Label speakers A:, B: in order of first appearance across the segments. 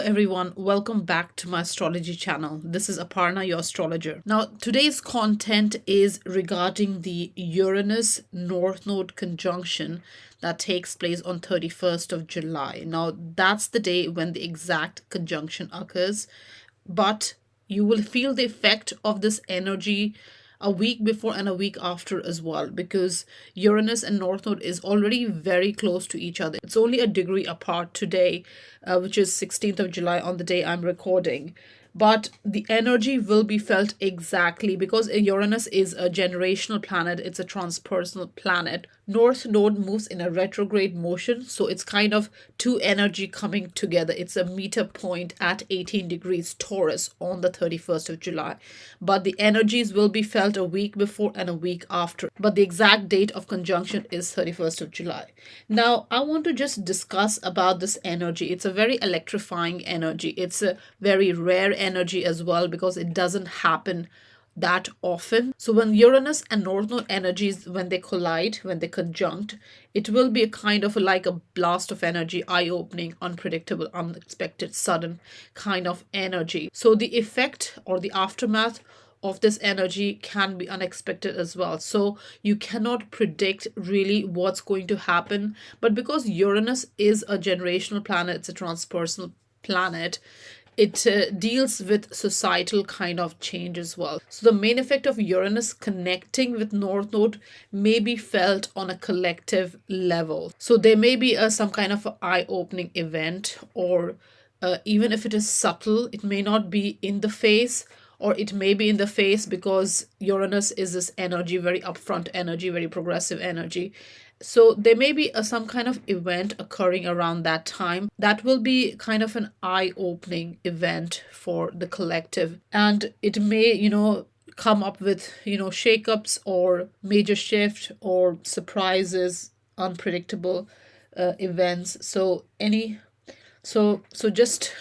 A: everyone, welcome back to my astrology channel. This is Aparna, your astrologer. Now, today's content is regarding the Uranus North Node conjunction that takes place on 31st of July. Now, that's the day when the exact conjunction occurs, but you will feel the effect of this energy a week before and a week after as well, because Uranus and North Node is already very close to each other. It's only a degree apart today, which is 16th of July on the day I'm recording. But the energy will be felt exactly because Uranus is a generational planet, it's a transpersonal planet. North Node moves in a retrograde motion, so it's kind of two energy coming together. It's a meter point at 18 degrees Taurus on the 31st of July. But the energies will be felt a week before and a week after. But the exact date of conjunction is 31st of July. Now, I want to just discuss about this energy. It's a very electrifying energy. It's a very rare energy as well because it doesn't happen that often. So when Uranus and North Node energies, when they collide, when they conjunct, it will be a kind of like a blast of energy, eye-opening, unpredictable, unexpected, sudden kind of energy. So the effect or the aftermath of this energy can be unexpected as well. So you cannot predict really what's going to happen. But because Uranus is a generational planet, it's a transpersonal planet, it deals with societal kind of change as well. So the main effect of Uranus connecting with North Node may be felt on a collective level. So there may be some kind of eye-opening event, or even if it is subtle, it may not be in the face, or it may be in the face because Uranus is this energy, very upfront energy, very progressive energy. So there may be some kind of event occurring around that time that will be kind of an eye-opening event for the collective. And it may, come up with, shakeups or major shift or surprises, unpredictable events. So just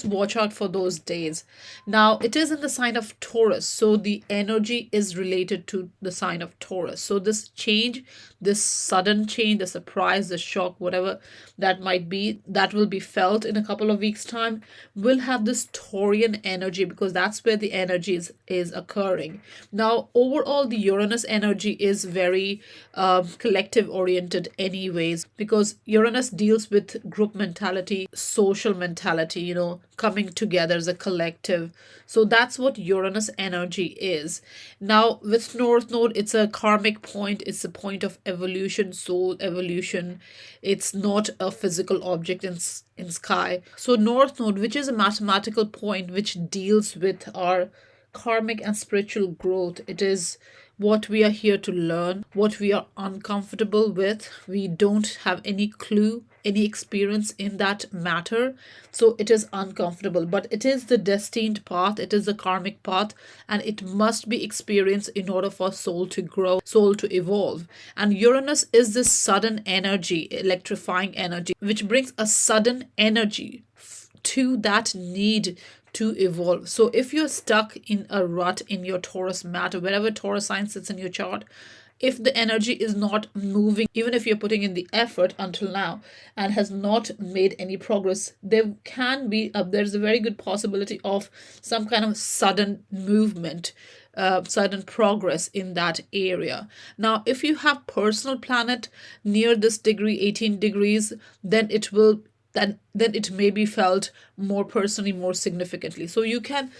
A: watch out for those days. Now it is in the sign of Taurus, so the energy is related to the sign of Taurus. So this change, this sudden change, the surprise, the shock, whatever that might be, that will be felt in a couple of weeks time, will have this Taurian energy because that's where the energy is occurring. Now overall, the Uranus energy is very collective oriented anyways, because Uranus deals with group mentality, social mentality, coming together as a collective. So that's what Uranus energy is. Now with North Node, it's a karmic point, it's a point of evolution, soul evolution. It's not a physical object in sky. So North Node, which is a mathematical point which deals with our karmic and spiritual growth, it is what we are here to learn, what we are uncomfortable with. We don't have any clue, any experience in that matter. So it is uncomfortable, but it is the destined path, it is the karmic path, and it must be experienced in order for soul to grow, soul to evolve. And Uranus is this sudden energy, electrifying energy, which brings a sudden energy to that need to evolve. So if you're stuck in a rut in your Taurus matter, wherever Taurus sign sits in your chart, if the energy is not moving, even if you're putting in the effort until now and has not made any progress, there can be there's a very good possibility of some kind of sudden movement, sudden progress in that area. Now if you have personal planet near this degree, 18 degrees, then it may be felt more personally, more significantly. So you can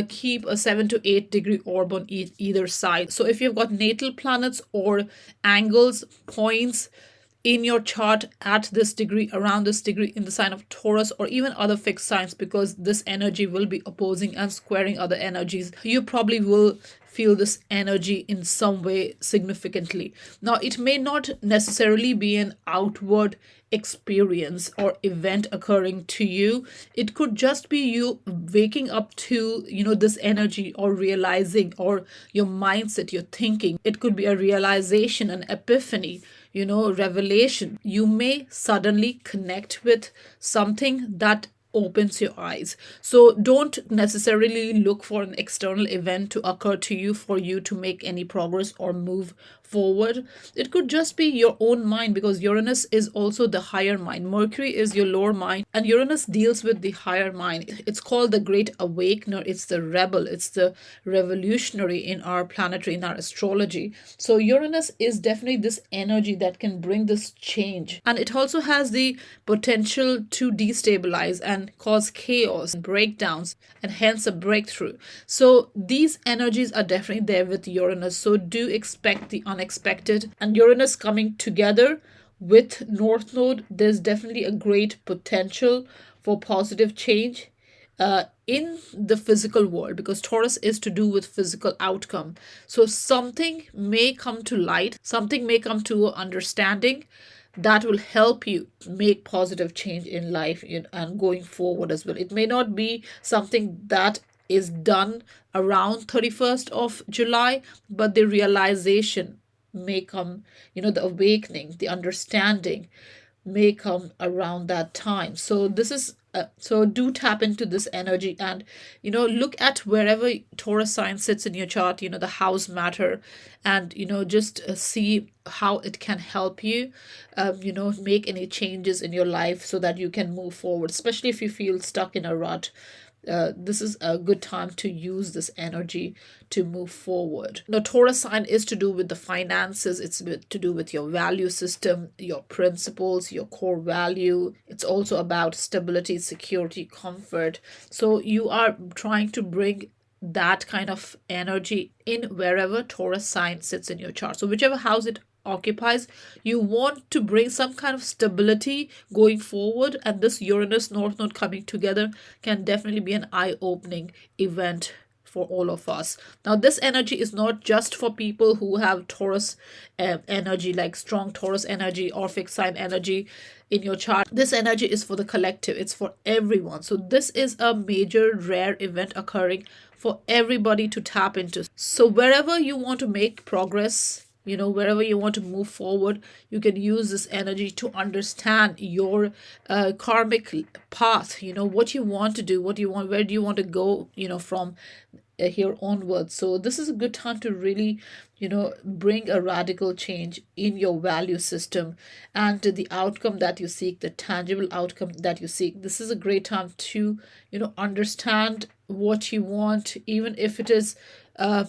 A: keep a 7 to 8 degree orb on either side. So if you've got natal planets or angles, points in your chart at this degree, around this degree, in the sign of Taurus, or even other fixed signs, because this energy will be opposing and squaring other energies, you probably will feel this energy in some way significantly. Now it may not necessarily be an outward experience or event occurring to you. It could just be you waking up to this energy, or realizing, or your mindset, your thinking. It could be a realization, an epiphany, revelation. You may suddenly connect with something that opens your eyes. So don't necessarily look for an external event to occur to you for you to make any progress or move forward. It could just be your own mind, because Uranus is also the higher mind. Mercury is your lower mind, and Uranus deals with the higher mind. It's called the great awakener, it's the rebel, it's the revolutionary in our planetary, in our astrology. So Uranus is definitely this energy that can bring this change, and it also has the potential to destabilize and cause chaos and breakdowns, and hence a breakthrough. So these energies are definitely there with Uranus, so do expect the unexpected. And Uranus coming together with North Node, there's definitely a great potential for positive change in the physical world, because Taurus is to do with physical outcome. So something may come to light, something may come to understanding that will help you make positive change in life and going forward as well. It may not be something that is done around 31st of July, but the realization may come, the awakening, the understanding may come around that time. So this is so do tap into this energy, and look at wherever Taurus sign sits in your chart, the house matter, and just see how it can help you make any changes in your life so that you can move forward, especially if you feel stuck in a rut. This is a good time to use this energy to move forward. Now, Taurus sign is to do with the finances. It's to do with your value system, your principles, your core value. It's also about stability, security, comfort. So you are trying to bring that kind of energy in wherever Taurus sign sits in your chart. So whichever house it occupies, you want to bring some kind of stability going forward, and this Uranus North Node coming together can definitely be an eye-opening event for all of us. Now, this energy is not just for people who have Taurus energy, like strong Taurus energy or fixed sign energy in your chart. This energy is for the collective, it's for everyone. So this is a major rare event occurring for everybody to tap into. So wherever you want to make progress, wherever you want to move forward, you can use this energy to understand your karmic path, what you want to do, where do you want to go, from here onwards. So this is a good time to really bring a radical change in your value system and the outcome that you seek, the tangible outcome that you seek. This is a great time to understand what you want, even if it is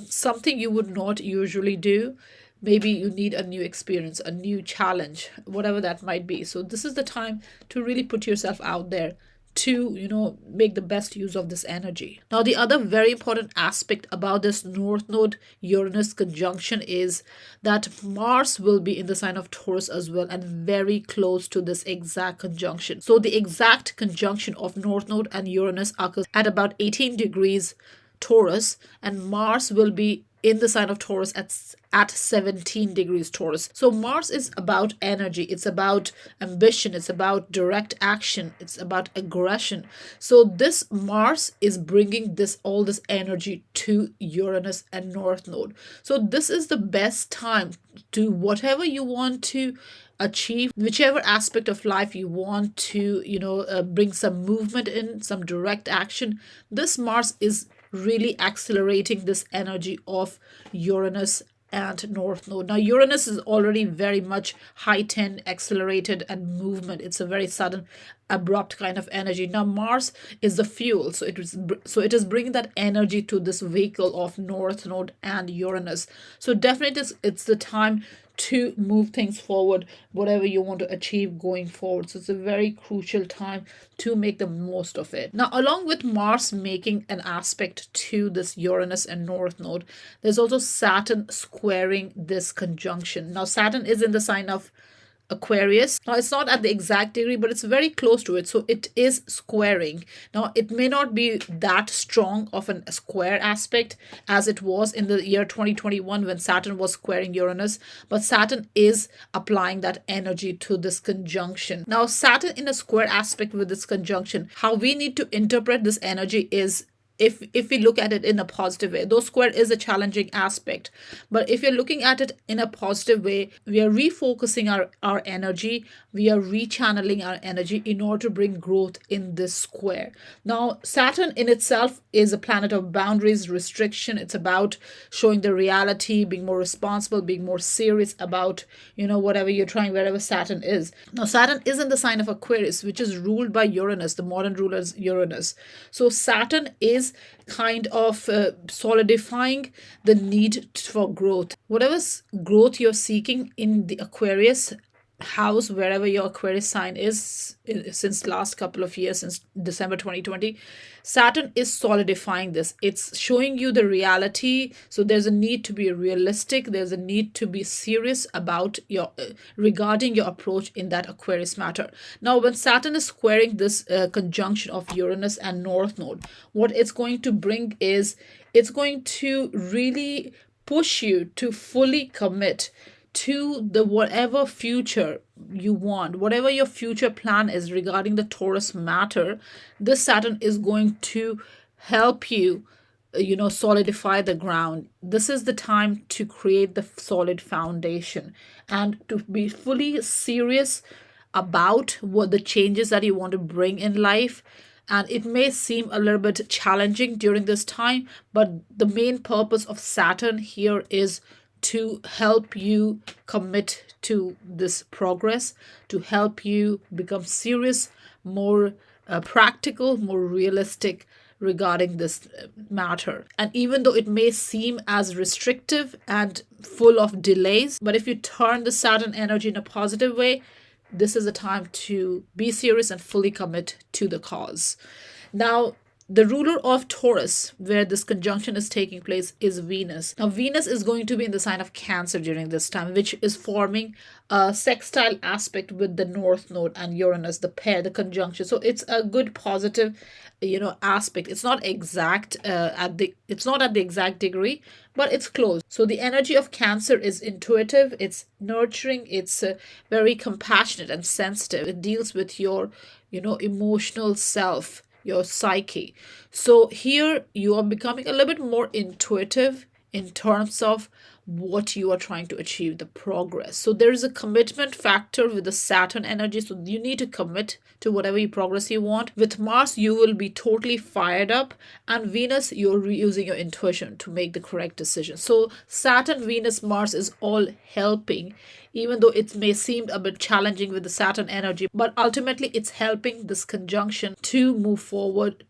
A: something you would not usually do. Maybe you need a new experience, a new challenge, whatever that might be. So this is the time to really put yourself out there to make the best use of this energy. Now, the other very important aspect about this North Node Uranus conjunction is that Mars will be in the sign of Taurus as well, and very close to this exact conjunction. So the exact conjunction of North Node and Uranus occurs at about 18 degrees Taurus, and Mars will be in the sign of Taurus at 17 degrees Taurus. So Mars is about energy, it's about ambition, it's about direct action, it's about aggression. So this Mars is bringing all this energy to Uranus and North Node. So this is the best time to whatever you want to achieve, whichever aspect of life you want to bring some movement in, some direct action. This Mars is really accelerating this energy of Uranus and North Node. Now, Uranus is already very much high 10, accelerated, and movement. It's a very sudden, abrupt kind of energy. Now, Mars is the fuel, so it is bringing that energy to this vehicle of North Node and Uranus. So definitely, it's the time to move things forward, whatever you want to achieve going forward. So it's a very crucial time to make the most of it. Now, along with Mars making an aspect to this Uranus and North Node, there's also Saturn squaring this conjunction. Now, Saturn is in the sign of Aquarius. Now, it's not at the exact degree, but it's very close to it. So it is squaring. Now, it may not be that strong of a square aspect as it was in the year 2021 when Saturn was squaring Uranus, but Saturn is applying that energy to this conjunction. Now, Saturn in a square aspect with this conjunction, how we need to interpret this energy is if we look at it in a positive way. Though square is a challenging aspect, but if you're looking at it in a positive way, we are refocusing our energy, we are rechanneling our energy in order to bring growth in this square. Now, Saturn in itself is a planet of boundaries, restriction. It's about showing the reality, being more responsible, being more serious about, whatever you're trying, wherever Saturn is. Now, Saturn is in the sign of Aquarius, which is ruled by Uranus, the modern ruler is Uranus. So Saturn is kind of solidifying the need for growth. Whatever growth you're seeking in the Aquarius house, wherever your Aquarius sign is, since last couple of years, since December 2020, Saturn is solidifying this. It's showing you the reality. So there's a need to be realistic, there's a need to be serious about your regarding your approach in that Aquarius matter. Now, when Saturn is squaring this conjunction of Uranus and North Node, what it's going to bring is it's going to really push you to fully commit to the whatever future you want, whatever your future plan is regarding the Taurus matter. This Saturn is going to help you solidify the ground. This is the time to create the solid foundation and to be fully serious about what the changes that you want to bring in life. And it may seem a little bit challenging during this time, but the main purpose of Saturn here is to help you commit to this progress, to help you become serious, more practical, more realistic regarding this matter. And even though it may seem as restrictive and full of delays, but if you turn the Saturn energy in a positive way, this is a time to be serious and fully commit to the cause. Now, the ruler of Taurus, where this conjunction is taking place, is Venus. Now, Venus is going to be in the sign of Cancer during this time, which is forming a sextile aspect with the North Node and Uranus, the pair, the conjunction. So it's a good positive, aspect. It's not exact it's not at the exact degree, but it's close. So the energy of Cancer is intuitive, it's nurturing, it's very compassionate and sensitive. It deals with your, emotional self, your psyche. So here you are becoming a little bit more intuitive in terms of what you are trying to achieve, the progress. So there is a commitment factor with the Saturn energy. So you need to commit to whatever progress you want. With Mars, you will be totally fired up, and Venus, you're using your intuition to make the correct decision. So Saturn, Venus, Mars is all helping, even though it may seem a bit challenging with the Saturn energy, but ultimately it's helping this conjunction to move forward,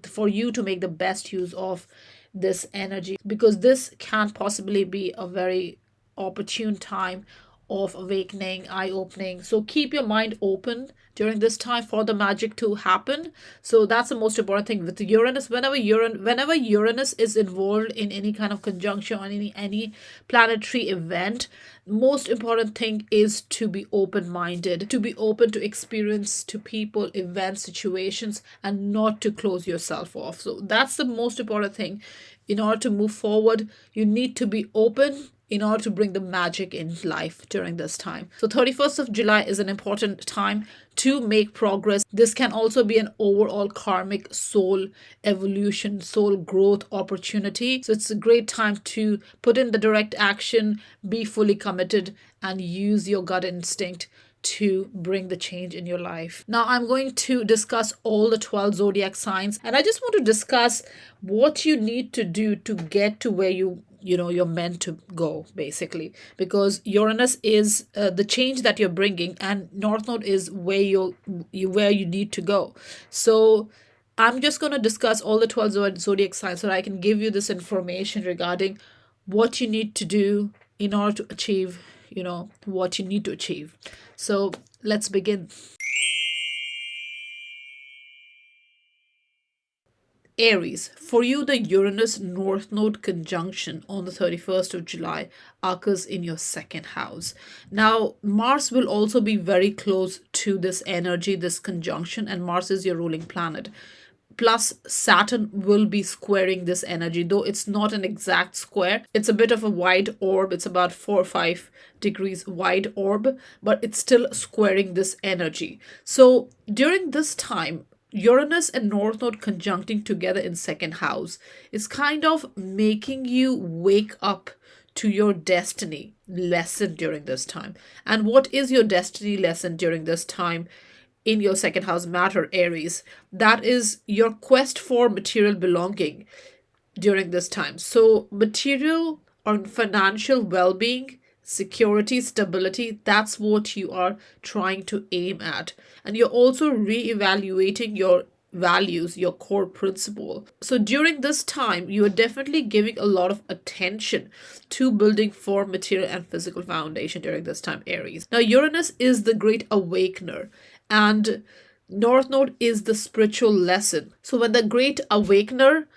A: for you to make the best use of this energy, because this can possibly be a very opportune time of awakening, eye-opening. So keep your mind open during this time for the magic to happen. So that's the most important thing with Uranus. Whenever Uranus is involved in any kind of conjunction or any planetary event, most important thing is to be open-minded, to be open to experience, to people, events, situations, and not to close yourself off. So that's the most important thing. In order to move forward, you need to be open in order to bring the magic in life during this time. So 31st of July is an important time to make progress. This can also be an overall karmic soul evolution, soul growth opportunity. So it's a great time to put in the direct action, be fully committed, and use your gut instinct to bring the change in your life. Now I'm going to discuss all the 12 zodiac signs, and I just want to discuss what you need to do to get to where you're meant to go, basically, because Uranus is the change that you're bringing, and North Node is where where you need to go. So I'm just going to discuss all the 12 zodiac signs so that I can give you this information regarding what you need to do in order to achieve what you need to achieve. So let's begin. Aries, for you, the Uranus North Node conjunction on the 31st of July occurs in your second house. Now, Mars will also be very close to this energy, this conjunction, and Mars is your ruling planet. Plus, Saturn will be squaring this energy, though it's not an exact square. It's a bit of a wide orb. It's about 4 or 5 degrees wide orb, but it's still squaring this energy. So during this time, Uranus and North Node conjuncting together in second house is kind of making you wake up to your destiny lesson during this time. And what is your destiny lesson during this time in your second house matter, Aries? That is your quest for material belonging during this time. So, material or financial well being, security, stability, that's what you are trying to aim at. And you're also re-evaluating your values, your core principle. So during this time, you are definitely giving a lot of attention to building firm material and physical foundation during this time, Aries. Now, Uranus is the great awakener, and North Node is the spiritual lesson. So when the great awakener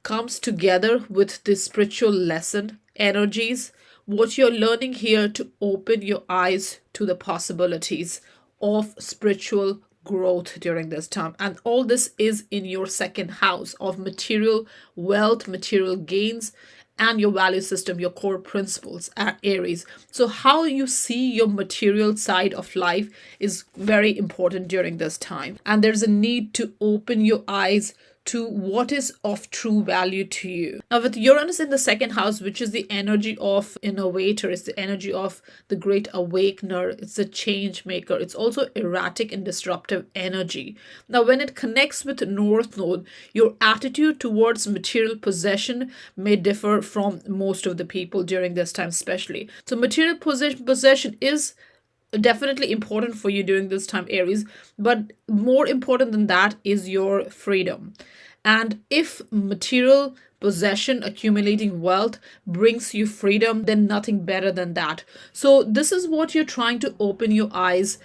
A: comes together with the spiritual lesson energies, what you're learning here to open your eyes to the possibilities of spiritual growth during this time. And all this is in your second house of material wealth, material gains, and your value system, your core principles are Aries. So how you see your material side of life is very important during this time. And there's a need to open your eyes to what is of true value to you. Now, with Uranus in the second house, which is the energy of innovator, it's the energy of the great awakener, it's the change maker, it's also erratic and disruptive energy. Now, when it connects with North Node, your attitude towards material possession may differ from most of the people during this time, especially. So, material possession is definitely important for you during this time, Aries, but more important than that is your freedom. And if material possession, accumulating wealth brings you freedom, then nothing better than that. So this is what you're trying to open your eyes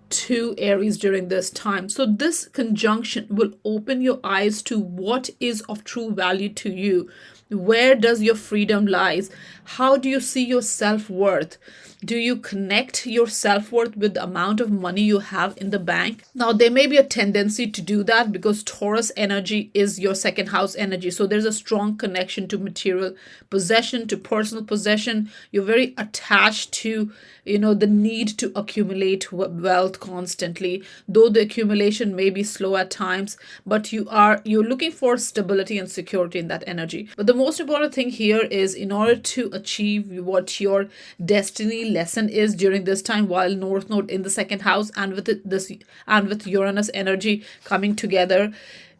A: to, Aries, during this time. So this conjunction will open your eyes to what is of true value to you. Where does your freedom lies? How do you see your self-worth? Do you connect your self-worth with the amount of money you have in the bank? Now, there may be a tendency to do that because Taurus energy is your second house energy. So there's a strong connection to material possession, to personal possession. You're very attached to, the need to accumulate wealth constantly, though the accumulation may be slow at times, but you're looking for stability and security in that energy. But the most important thing here is, in order to achieve what your destiny lesson is during this time, while North Node in the second house and with Uranus energy coming together,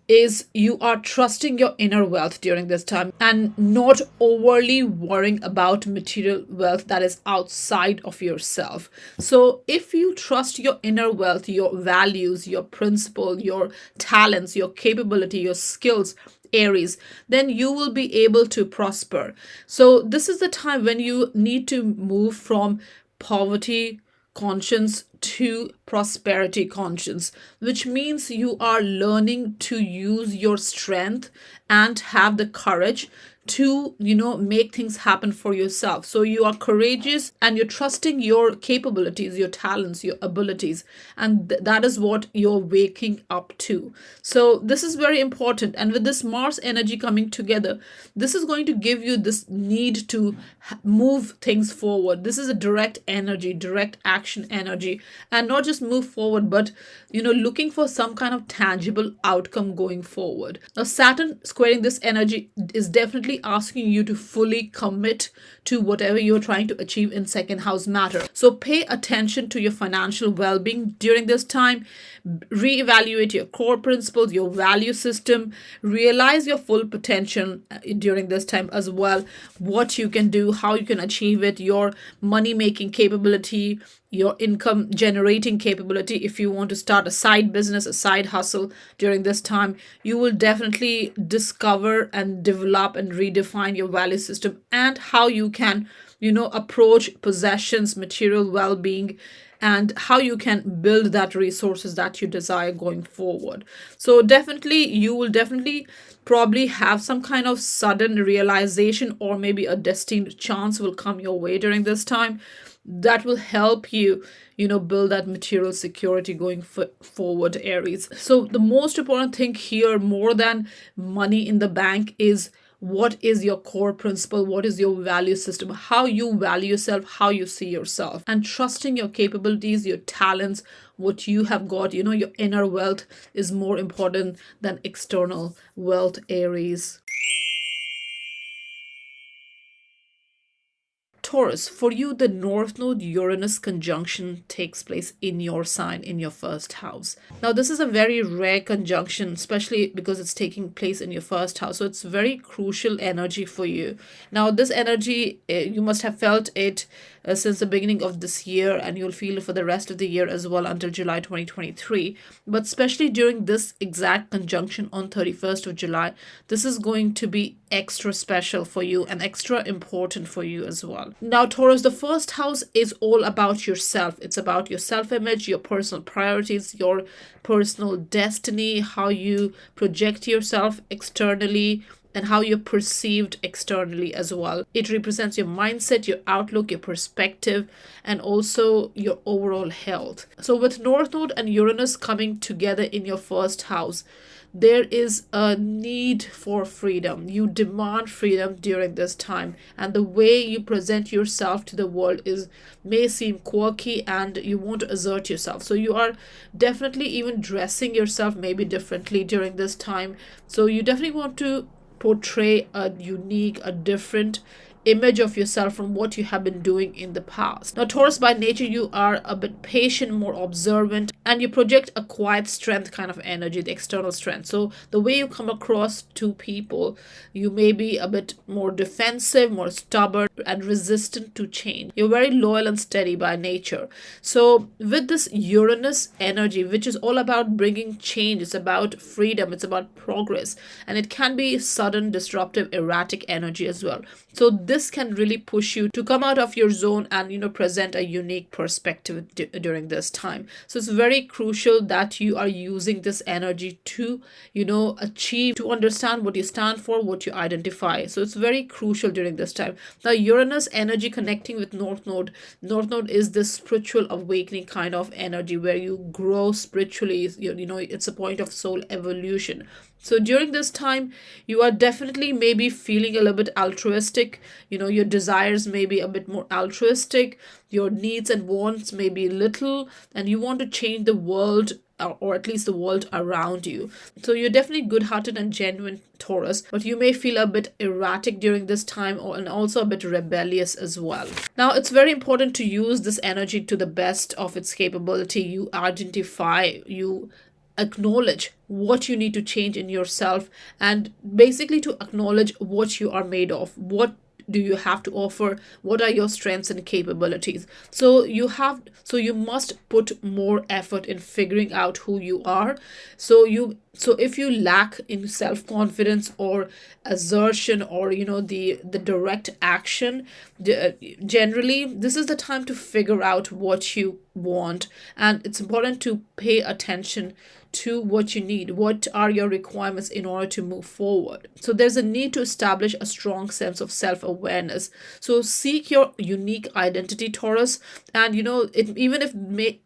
A: is you are trusting your inner wealth during this time and not overly worrying about material wealth that is outside of yourself. So if you trust your inner wealth, your values, your principle, your talents, your capability, your skills, Aries, then you will be able to prosper. So this is the time when you need to move from poverty conscience to prosperity conscience, which means you are learning to use your strength and have the courage to make things happen for yourself. So you are courageous and you're trusting your capabilities, your talents, your abilities, and that is what you're waking up to. So this is very important, and with this Mars energy coming together, this is going to give you this need to move things forward. This is a direct energy, direct action energy, and not just move forward, but looking for some kind of tangible outcome going forward. Now, Saturn squaring this energy is definitely asking you to fully commit to whatever you're trying to achieve in second house matter. So pay attention to your financial well-being during this time. Reevaluate your core principles, your value system, realize your full potential during this time as well, what you can do, how you can achieve it, your money making capability, your income generating capability. If you want to start a side business, a side hustle during this time, you will definitely discover and develop and redefine your value system and how you can approach possessions, material well-being, and how you can build that resources that you desire going forward. So you will definitely probably have some kind of sudden realization, or maybe a destined chance will come your way during this time that will help you build that material security going forward, Aries. So the most important thing here, more than money in the bank, is what is your core principle, what is your value system, how you value yourself, how you see yourself, and trusting your capabilities, your talents, what you have got. Your inner wealth is more important than external wealth, Aries. Taurus, for you, the North Node Uranus conjunction takes place in your sign, in your first house. Now, this is a very rare conjunction, especially because it's taking place in your first house. So, it's very crucial energy for you. Now, this energy, you must have felt it since the beginning of this year, and you'll feel it for the rest of the year as well until July 2023. But especially during this exact conjunction on 31st of July, this is going to be extra special for you and extra important for you as well. Now, Taurus, the first house is all about yourself. It's about your self-image, your personal priorities, your personal destiny, how you project yourself externally, and how you're perceived externally as well. It represents your mindset, your outlook, your perspective, and also your overall health. So with North Node and Uranus coming together in your first house, there is a need for freedom. You demand freedom during this time, and the way you present yourself to the world may seem quirky, and you want to assert yourself. So you are definitely even dressing yourself maybe differently during this time. So you definitely want to portray a unique, a different image of yourself from what you have been doing in the past. Now, Taurus, by nature, you are a bit patient, more observant, and you project a quiet strength kind of energy, the external strength. So the way you come across to people, you may be a bit more defensive, more stubborn, and resistant to change. You're very loyal and steady by nature. So with this Uranus energy, which is all about bringing change, it's about freedom, it's about progress, and it can be sudden, disruptive, erratic energy as well. So this can really push you to come out of your zone and present a unique perspective during this time. So it's very crucial that you are using this energy to achieve, to understand what you stand for, what you identify. So it's very crucial during this time. Now, Uranus energy connecting with North Node. North Node is this spiritual awakening kind of energy where you grow spiritually. It's a point of soul evolution. So during this time, you are definitely maybe feeling a little bit altruistic. Your desires may be a bit more altruistic. Your needs and wants may be little, and you want to change the world, or at least the world around you. So you're definitely good-hearted and genuine, Taurus, but you may feel a bit erratic during this time, and also a bit rebellious as well. Now, it's very important to use this energy to the best of its capability. You identify, you acknowledge what you need to change in yourself, and basically to acknowledge what you are made of, what do you have to offer, what are your strengths and capabilities. So you must put more effort in figuring out who you are. So if you lack in self-confidence or assertion, or the direct action, generally this is the time to figure out what you want, and it's important to pay attention to what you need. What are your requirements in order to move forward? So there's a need to establish a strong sense of self-awareness. So seek your unique identity, Taurus, and even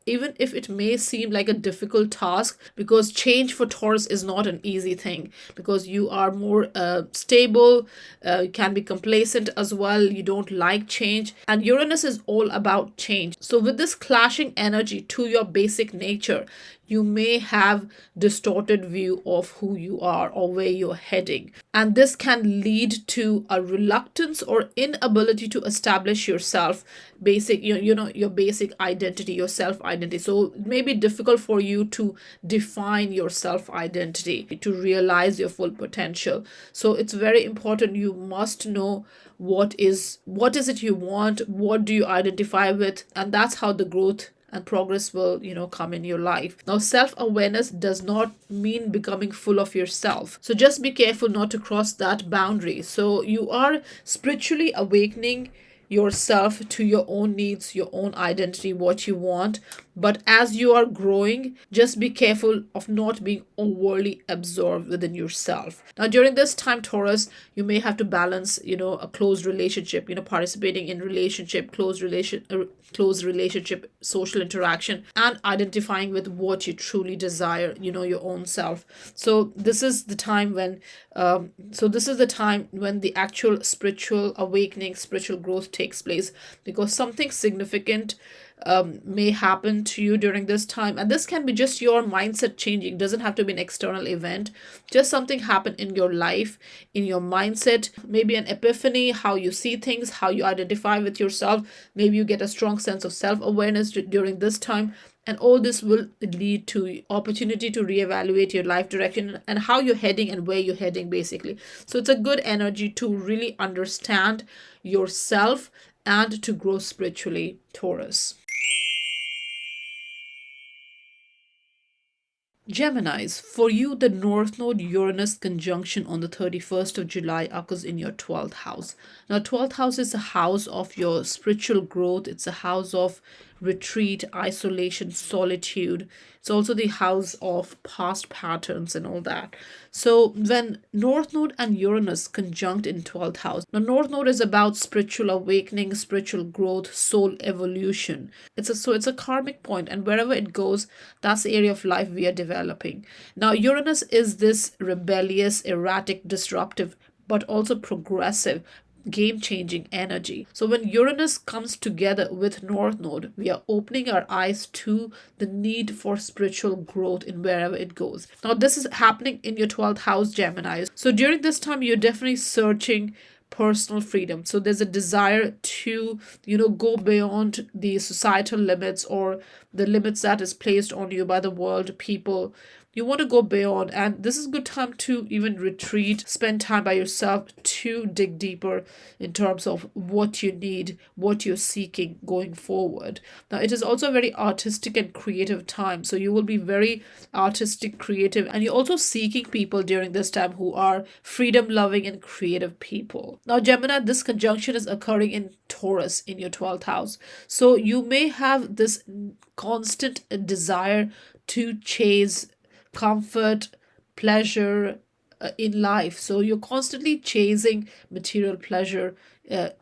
A: if it may seem like a difficult task, because change for Taurus is not an easy thing, because you are more stable, you can be complacent as well, you don't like change, and Uranus is all about change. So with this clashing energy to your basic nature, you may have distorted view of who you are or where you're heading, and this can lead to a reluctance or inability to establish yourself basic your basic identity, your self identity. So it may be difficult for you to define your self identity, to realize your full potential. So it's very important, you must know what is it you want, what do you identify with, and that's how the growth and progress will come in your life. Now, self-awareness does not mean becoming full of yourself, so just be careful not to cross that boundary. So you are spiritually awakening yourself to your own needs, your own identity, what you want. But as you are growing, just be careful of not being overly absorbed within yourself. Now, during this time, Taurus, you may have to balance, a close relationship, participating in relationship, close relationship, social interaction, and identifying with what you truly desire, your own self. So this is the time when, the actual spiritual awakening, spiritual growth takes place, because something significant may happen to you during this time, and this can be just your mindset changing. It doesn't have to be an external event, just something happen in your life, in your mindset, maybe an epiphany, how you see things, how you identify with yourself. Maybe you get a strong sense of self-awareness during this time, and all this will lead to opportunity to reevaluate your life direction and how you're heading and where you're heading, basically. So it's a good energy to really understand yourself and to grow spiritually, Taurus. Geminis, for you, the North Node Uranus conjunction on the 31st of July occurs in your 12th house. Now, 12th house is a house of your spiritual growth, it's a house of retreat, isolation, solitude. It's also the house of past patterns and all that. So, when North Node and Uranus conjunct in 12th house, now North Node is about spiritual awakening, spiritual growth, soul evolution. It's a karmic point, and wherever it goes, that's the area of life we are developing. Now, Uranus is this rebellious, erratic, disruptive, but also progressive, game changing energy. So when Uranus comes together with North Node, we are opening our eyes to the need for spiritual growth in wherever it goes. Now, this is happening in your 12th house, Gemini. So during this time, you're definitely searching personal freedom. So there's a desire to, go beyond the societal limits or the limits that is placed on you by the world, people. You want to go beyond, and this is a good time to even retreat, spend time by yourself to dig deeper in terms of what you need, what you're seeking going forward. Now, it is also a very artistic and creative time, so you will be very artistic, creative, and you're also seeking people during this time who are freedom loving and creative people. Now, Gemini, this conjunction is occurring in Taurus in your 12th house, so you may have this constant desire to chase comfort, pleasure in life. So you're constantly chasing material pleasure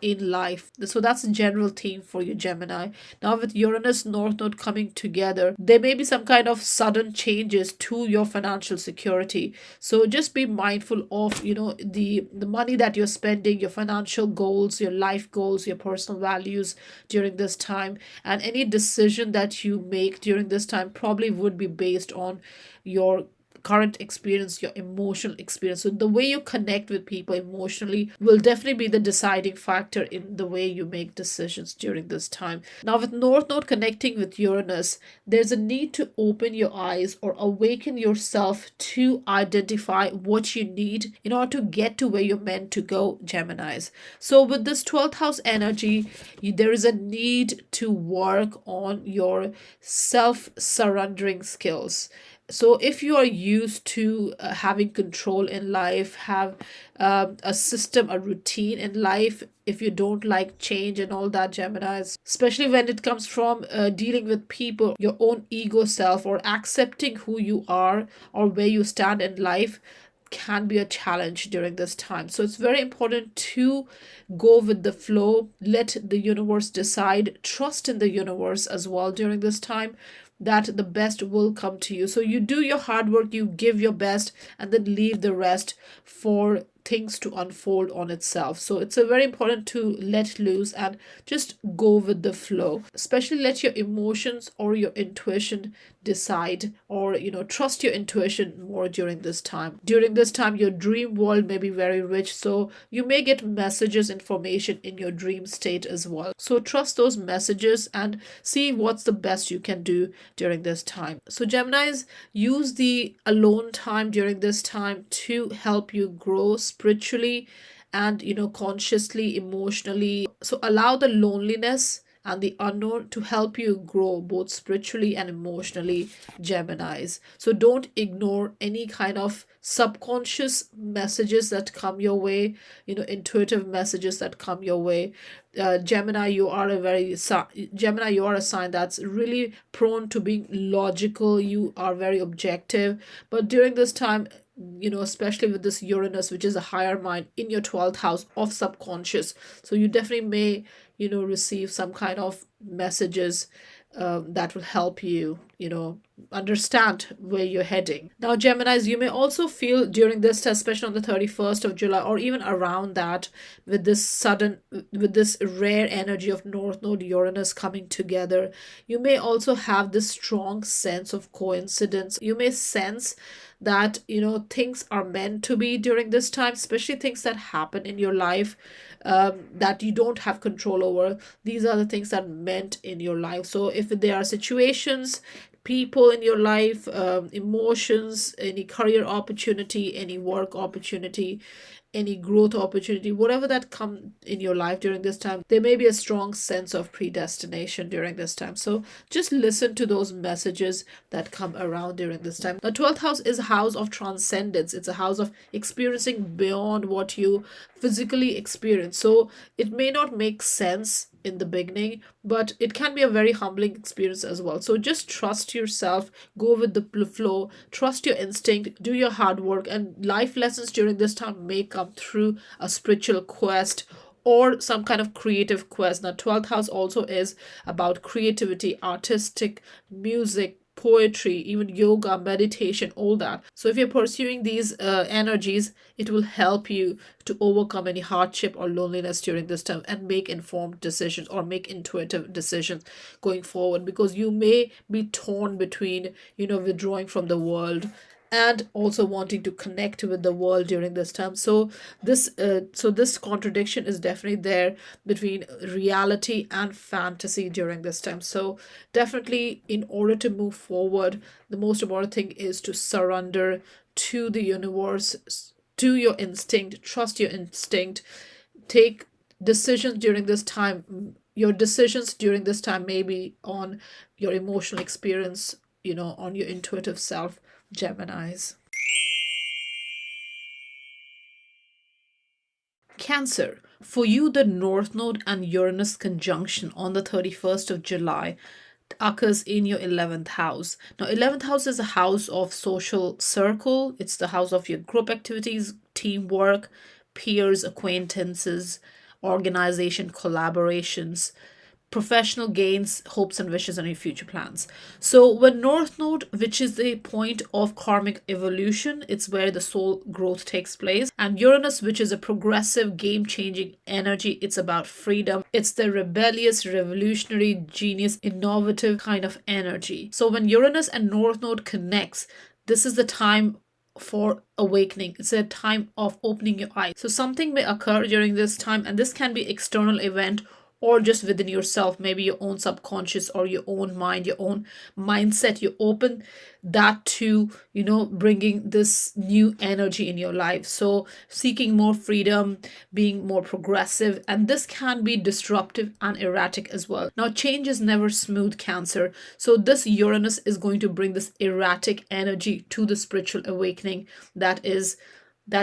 A: in life. So that's a general theme for you, Gemini. Now, with Uranus North Node coming together, there may be some kind of sudden changes to your financial security. So just be mindful of, the money that you're spending, your financial goals, your life goals, your personal values during this time. And any decision that you make during this time probably would be based on your current experience, your emotional experience. So the way you connect with people emotionally will definitely be the deciding factor in the way you make decisions during this time. Now, with North Node connecting with Uranus, there's a need to open your eyes or awaken yourself to identify what you need in order to get to where you're meant to go, Geminis. So with this 12th house energy, there is a need to work on your self-surrendering skills. So if you are used to having control in life, have a system, a routine in life, if you don't like change and all that, Geminis, especially when it comes from dealing with people, your own ego self, or accepting who you are or where you stand in life, can be a challenge during this time. So it's very important to go with the flow, let the universe decide, trust in the universe as well during this time, that the best will come to you. So you do your hard work, you give your best, and then leave the rest for things to unfold on itself. So it's a very important to let loose and just go with the flow, especially let your emotions or your intuition decide, or trust your intuition more during this time. During this time, your dream world may be very rich, so you may get messages, information in your dream state as well. So trust those messages and see what's the best you can do during this time. So Geminis, use the alone time during this time to help you grow spiritually and consciously, emotionally. So allow the loneliness and the unknown to help you grow both spiritually and emotionally, Geminis. So don't ignore any kind of subconscious messages that come your way, intuitive messages that come your way. Gemini, Gemini, you are a sign that's really prone to being logical. You are very objective, but during this time, especially with this Uranus, which is a higher mind in your 12th house of subconscious, so you definitely may, receive some kind of messages that will help you, understand where you're heading. Now, Geminis, you may also feel during this, especially on the 31st of July, or even around that, with this rare energy of North Node Uranus coming together, you may also have this strong sense of coincidence. You may sense that things are meant to be during this time, especially things that happen in your life that you don't have control over. These are the things that are meant in your life. So if there are situations, people in your life, emotions, any career opportunity, any work opportunity, any growth opportunity, whatever that come in your life during this time, there may be a strong sense of predestination during this time. So just listen to those messages that come around during this time. The 12th house is a house of transcendence. It's a house of experiencing beyond what you physically experience. So it may not make sense in the beginning, but it can be a very humbling experience as well. So just trust yourself, go with the flow, trust your instinct, do your hard work, and life lessons during this time may come through a spiritual quest or some kind of creative quest. Now, 12th house also is about creativity, artistic, music, poetry, even yoga, meditation, all that. So if you're pursuing these energies, it will help you to overcome any hardship or loneliness during this time and make informed decisions or make intuitive decisions going forward, because you may be torn between, withdrawing from the world and also wanting to connect with the world during this time. So this contradiction is definitely there between reality and fantasy during this time. So definitely, in order to move forward, the most important thing is to surrender to the universe, to your instinct, trust your instinct, take decisions during this time. Your decisions during this time may be on your emotional experience, on your intuitive self, Geminis. Cancer. For you, the North Node and Uranus conjunction on the 31st of July occurs in your 11th house. Now, 11th house is a house of social circle. It's the house of your group activities, teamwork, peers, acquaintances, organization, collaborations, professional gains, hopes and wishes, and your future plans. So when North Node, which is the point of karmic evolution, it's where the soul growth takes place, and Uranus, which is a progressive, game-changing energy, it's about freedom. It's the rebellious, revolutionary, genius, innovative kind of energy. So when Uranus and North Node connects, this is the time for awakening. It's a time of opening your eyes. So something may occur during this time, and this can be external event or just within yourself, maybe your own subconscious or your own mind, your own mindset. You open that to, bringing this new energy in your life. So seeking more freedom, being more progressive, and this can be disruptive and erratic as well. Now, change is never smooth, Cancer. So this Uranus is going to bring this erratic energy to the spiritual awakening that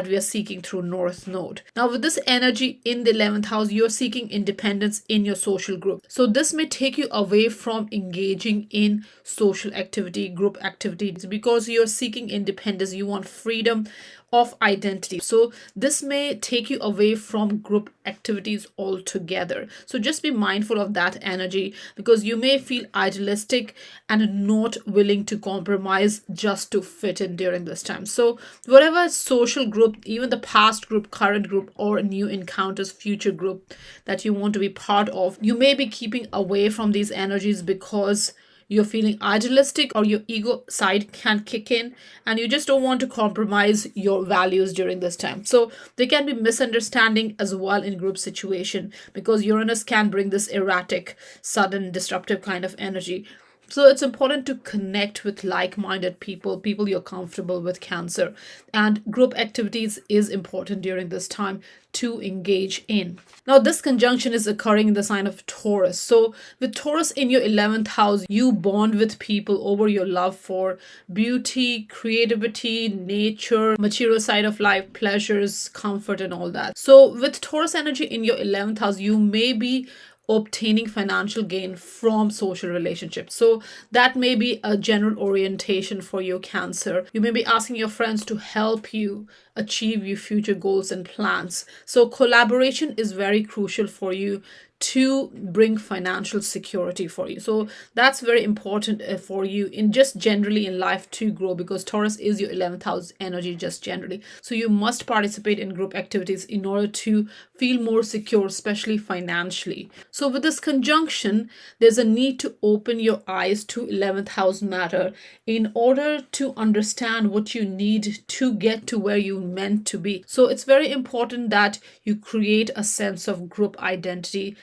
A: we are seeking through North Node. Now, with this energy in the 11th house, you're seeking independence in your social group. So this may take you away from engaging in social activity, group activities, because you're seeking independence. You want freedom of identity. So this may take you away from group activities altogether. So just be mindful of that energy, because you may feel idealistic and not willing to compromise just to fit in during this time. So whatever social group, even the past group, current group, or new encounters, future group that you want to be part of, you may be keeping away from these energies because you're feeling idealistic or your ego side can kick in and you just don't want to compromise your values during this time. So there can be misunderstanding as well in group situation, because Uranus can bring this erratic, sudden, disruptive kind of energy. So it's important to connect with like-minded people, people you're comfortable with, Cancer. And group activities is important during this time to engage in. Now, this conjunction is occurring in the sign of Taurus. So with Taurus in your 11th house, you bond with people over your love for beauty, creativity, nature, material side of life, pleasures, comfort, and all that. So with Taurus energy in your 11th house, you may be obtaining financial gain from social relationships. So that may be a general orientation for your Cancer. You may be asking your friends to help you achieve your future goals and plans. So collaboration is very crucial for you to bring financial security for you. So that's very important for you in just generally in life to grow, because Taurus is your 11th house energy just generally. So you must participate in group activities in order to feel more secure, especially financially. So with this conjunction, there's a need to open your eyes to 11th house matter in order to understand what you need to get to where you meant to be. So it's very important that you create a sense of group identity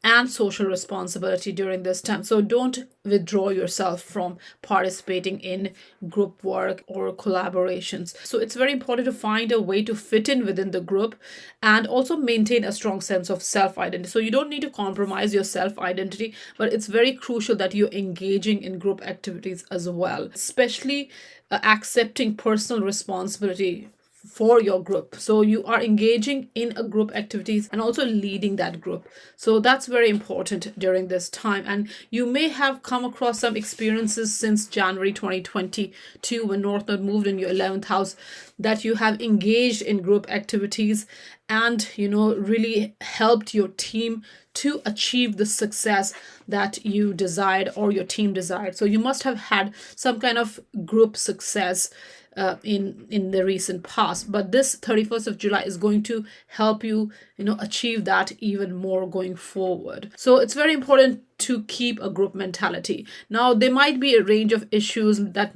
A: and social responsibility during this time. So don't withdraw yourself from participating in group work or collaborations. So it's very important to find a way to fit in within the group and also maintain a strong sense of self-identity. So you don't need to compromise your self-identity, but it's very crucial that you're engaging in group activities as well, especially accepting personal responsibility for your group. So you are engaging in a group activities and also leading that group. So that's very important during this time. And you may have come across some experiences since January 2022 when North Node moved in your 11th house, that you have engaged in group activities and really helped your team to achieve the success that you desired or your team desired. So you must have had some kind of group success in the recent past, but this 31st of July is going to help you achieve that even more going forward. So it's very important to keep a group mentality. Now, there might be a range of issues that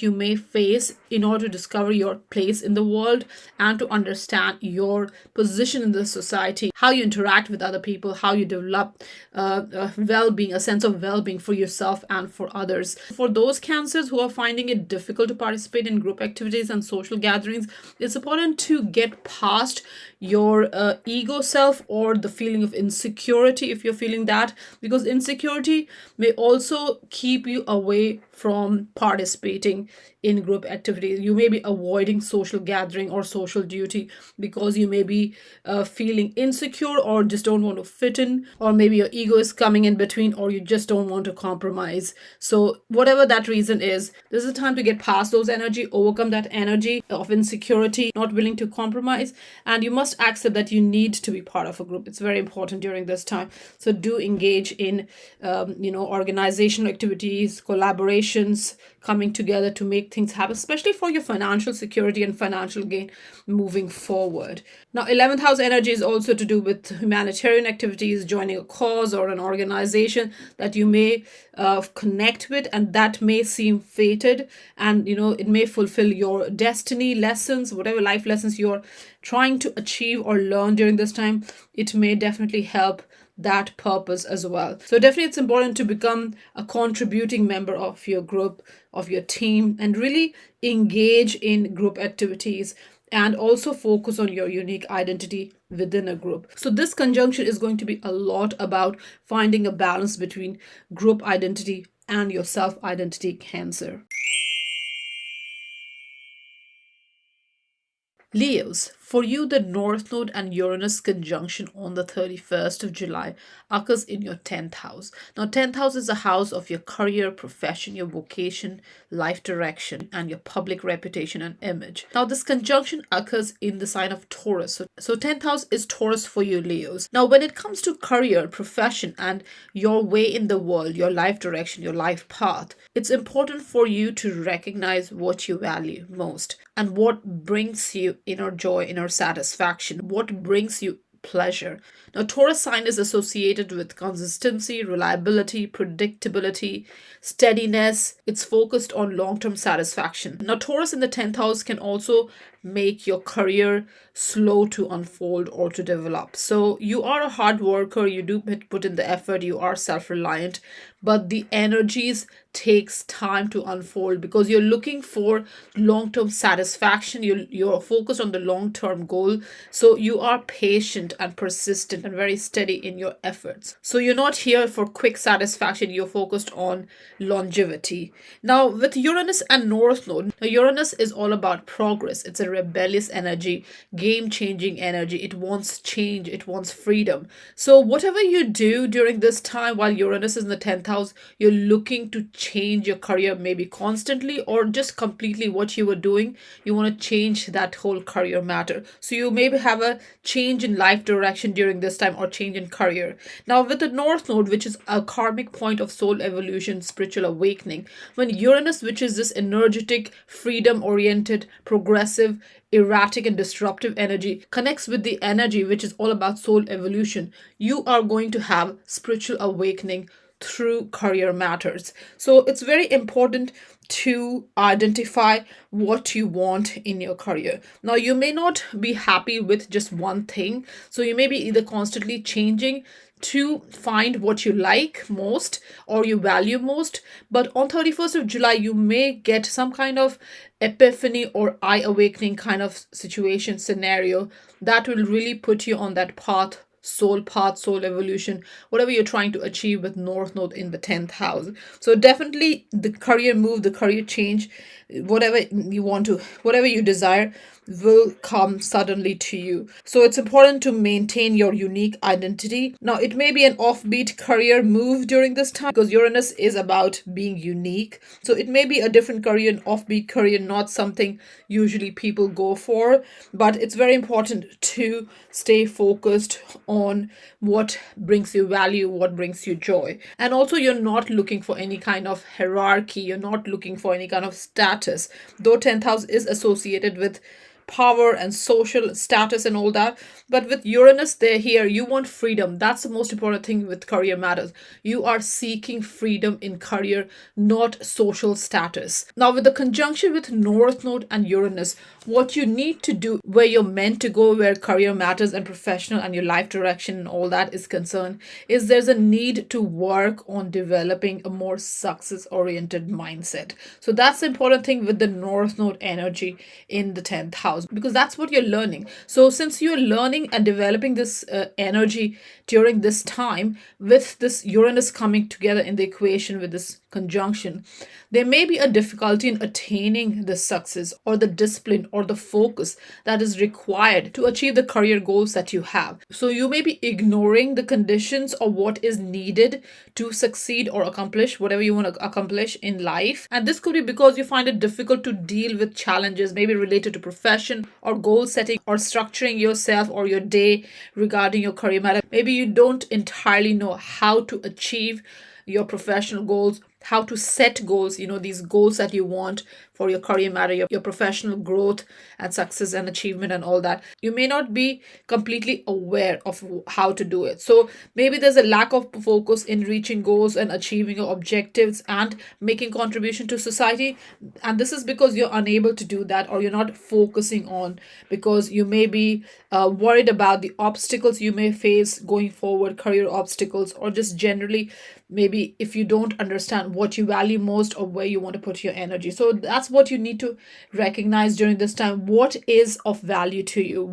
A: you may face in order to discover your place in the world and to understand your position in the society, how you interact with other people, how you develop well-being, a sense of well-being for yourself and for others. For those Cancers who are finding it difficult to participate in group activities and social gatherings, it's important to get past your ego self or the feeling of insecurity if you're feeling that, because insecurity may also keep you away from participating in group activities. You may be avoiding social gathering or social duty because you may be feeling insecure or just don't want to fit in, or maybe your ego is coming in between, or you just don't want to compromise. So whatever that reason is, this is a time to get past those energy, overcome that energy of insecurity, not willing to compromise, and you must accept that you need to be part of a group. It's very important during this time. So do engage in organizational activities, collaborations, coming together to make things happen, especially for your financial security and financial gain moving forward. Now, 11th house energy is also to do with humanitarian activities, joining a cause or an organization that you may connect with, and that may seem fated, and it may fulfill your destiny lessons, whatever life lessons you're trying to achieve or learn during this time. It may definitely help that purpose as well. So definitely it's important to become a contributing member of your group, of your team, and really engage in group activities and also focus on your unique identity within a group. So this conjunction is going to be a lot about finding a balance between group identity and your self-identity, Cancer. Leos, for you, the North Node and Uranus conjunction on the 31st of July occurs in your 10th house. Now, 10th house is a house of your career, profession, your vocation, life direction, and your public reputation and image. Now, this conjunction occurs in the sign of Taurus. So 10th house is Taurus for you, Leos. Now, when it comes to career, profession, and your way in the world, your life direction, your life path, it's important for you to recognize what you value most and what brings you inner joy, inner satisfaction, what brings you pleasure. Now, Taurus sign is associated with consistency, reliability, predictability, steadiness. It's focused on long-term satisfaction. Now, Taurus in the 10th house can also make your career slow to unfold or to develop. So you are a hard worker, you do put in the effort, you are self-reliant, but the energies takes time to unfold because you're looking for long-term satisfaction. You're focused on the long-term goal, so you are patient and persistent and very steady in your efforts. So you're not here for quick satisfaction, you're focused on longevity. Now with Uranus and North Node, now Uranus is all about progress. It's a rebellious energy, game-changing energy. It wants change, it wants freedom. So whatever you do during this time while Uranus is in the 10th house, you're looking to change your career, maybe constantly or just completely what you were doing. You want to change that whole career matter. So you maybe have a change in life direction during this time or change in career. Now with the North Node, which is a karmic point of soul evolution, spiritual awakening, when Uranus, which is this energetic, freedom oriented, progressive, erratic and disruptive energy, connects with the energy which is all about soul evolution, you are going to have spiritual awakening through career matters. So it's very important to identify what you want in your career. Now you may not be happy with just one thing, so you may be either constantly changing to find what you like most or you value most. But on 31st of July, you may get some kind of epiphany or eye awakening kind of situation scenario that will really put you on that path, soul evolution, whatever you're trying to achieve with North Node in the 10th house. So definitely the career move, the career change, whatever you want to, whatever you desire will come suddenly to you. So it's important to maintain your unique identity. Now it may be an offbeat career move during this time because Uranus is about being unique. So it may be a different career, an offbeat career, not something usually people go for, but it's very important to stay focused on what brings you value, what brings you joy. And also you're not looking for any kind of hierarchy, you're not looking for any kind of status. Though 10th house is associated with power and social status and all that, but with Uranus there, here you want freedom. That's the most important thing with career matters. You are seeking freedom in career, not social status. Now with the conjunction with North Node and Uranus, what you need to do where you're meant to go, where career matters and professional and your life direction and all that is concerned, is there's a need to work on developing a more success oriented mindset. So that's the important thing with the North Node energy in the 10th house, because that's what you're learning. So since you're learning and developing this energy during this time, with this Uranus coming together in the equation with this conjunction, there may be a difficulty in attaining the success or the discipline or the focus that is required to achieve the career goals that you have. So you may be ignoring the conditions or what is needed to succeed or accomplish whatever you want to accomplish in life. And this could be because you find it difficult to deal with challenges, maybe related to profession or goal setting or structuring yourself or your day regarding your career matter. Maybe you don't entirely know how to achieve your professional goals, how to set goals, these goals that you want for your career matter, your professional growth and success and achievement and all that. You may not be completely aware of how to do it. So maybe there's a lack of focus in reaching goals and achieving your objectives and making contribution to society. And this is because you're unable to do that, or you're not focusing on, because you may be worried about the obstacles you may face going forward, career obstacles, or just generally maybe if you don't understand what you value most or where you want to put your energy. So that's what you need to recognize during this time. What is of value to you?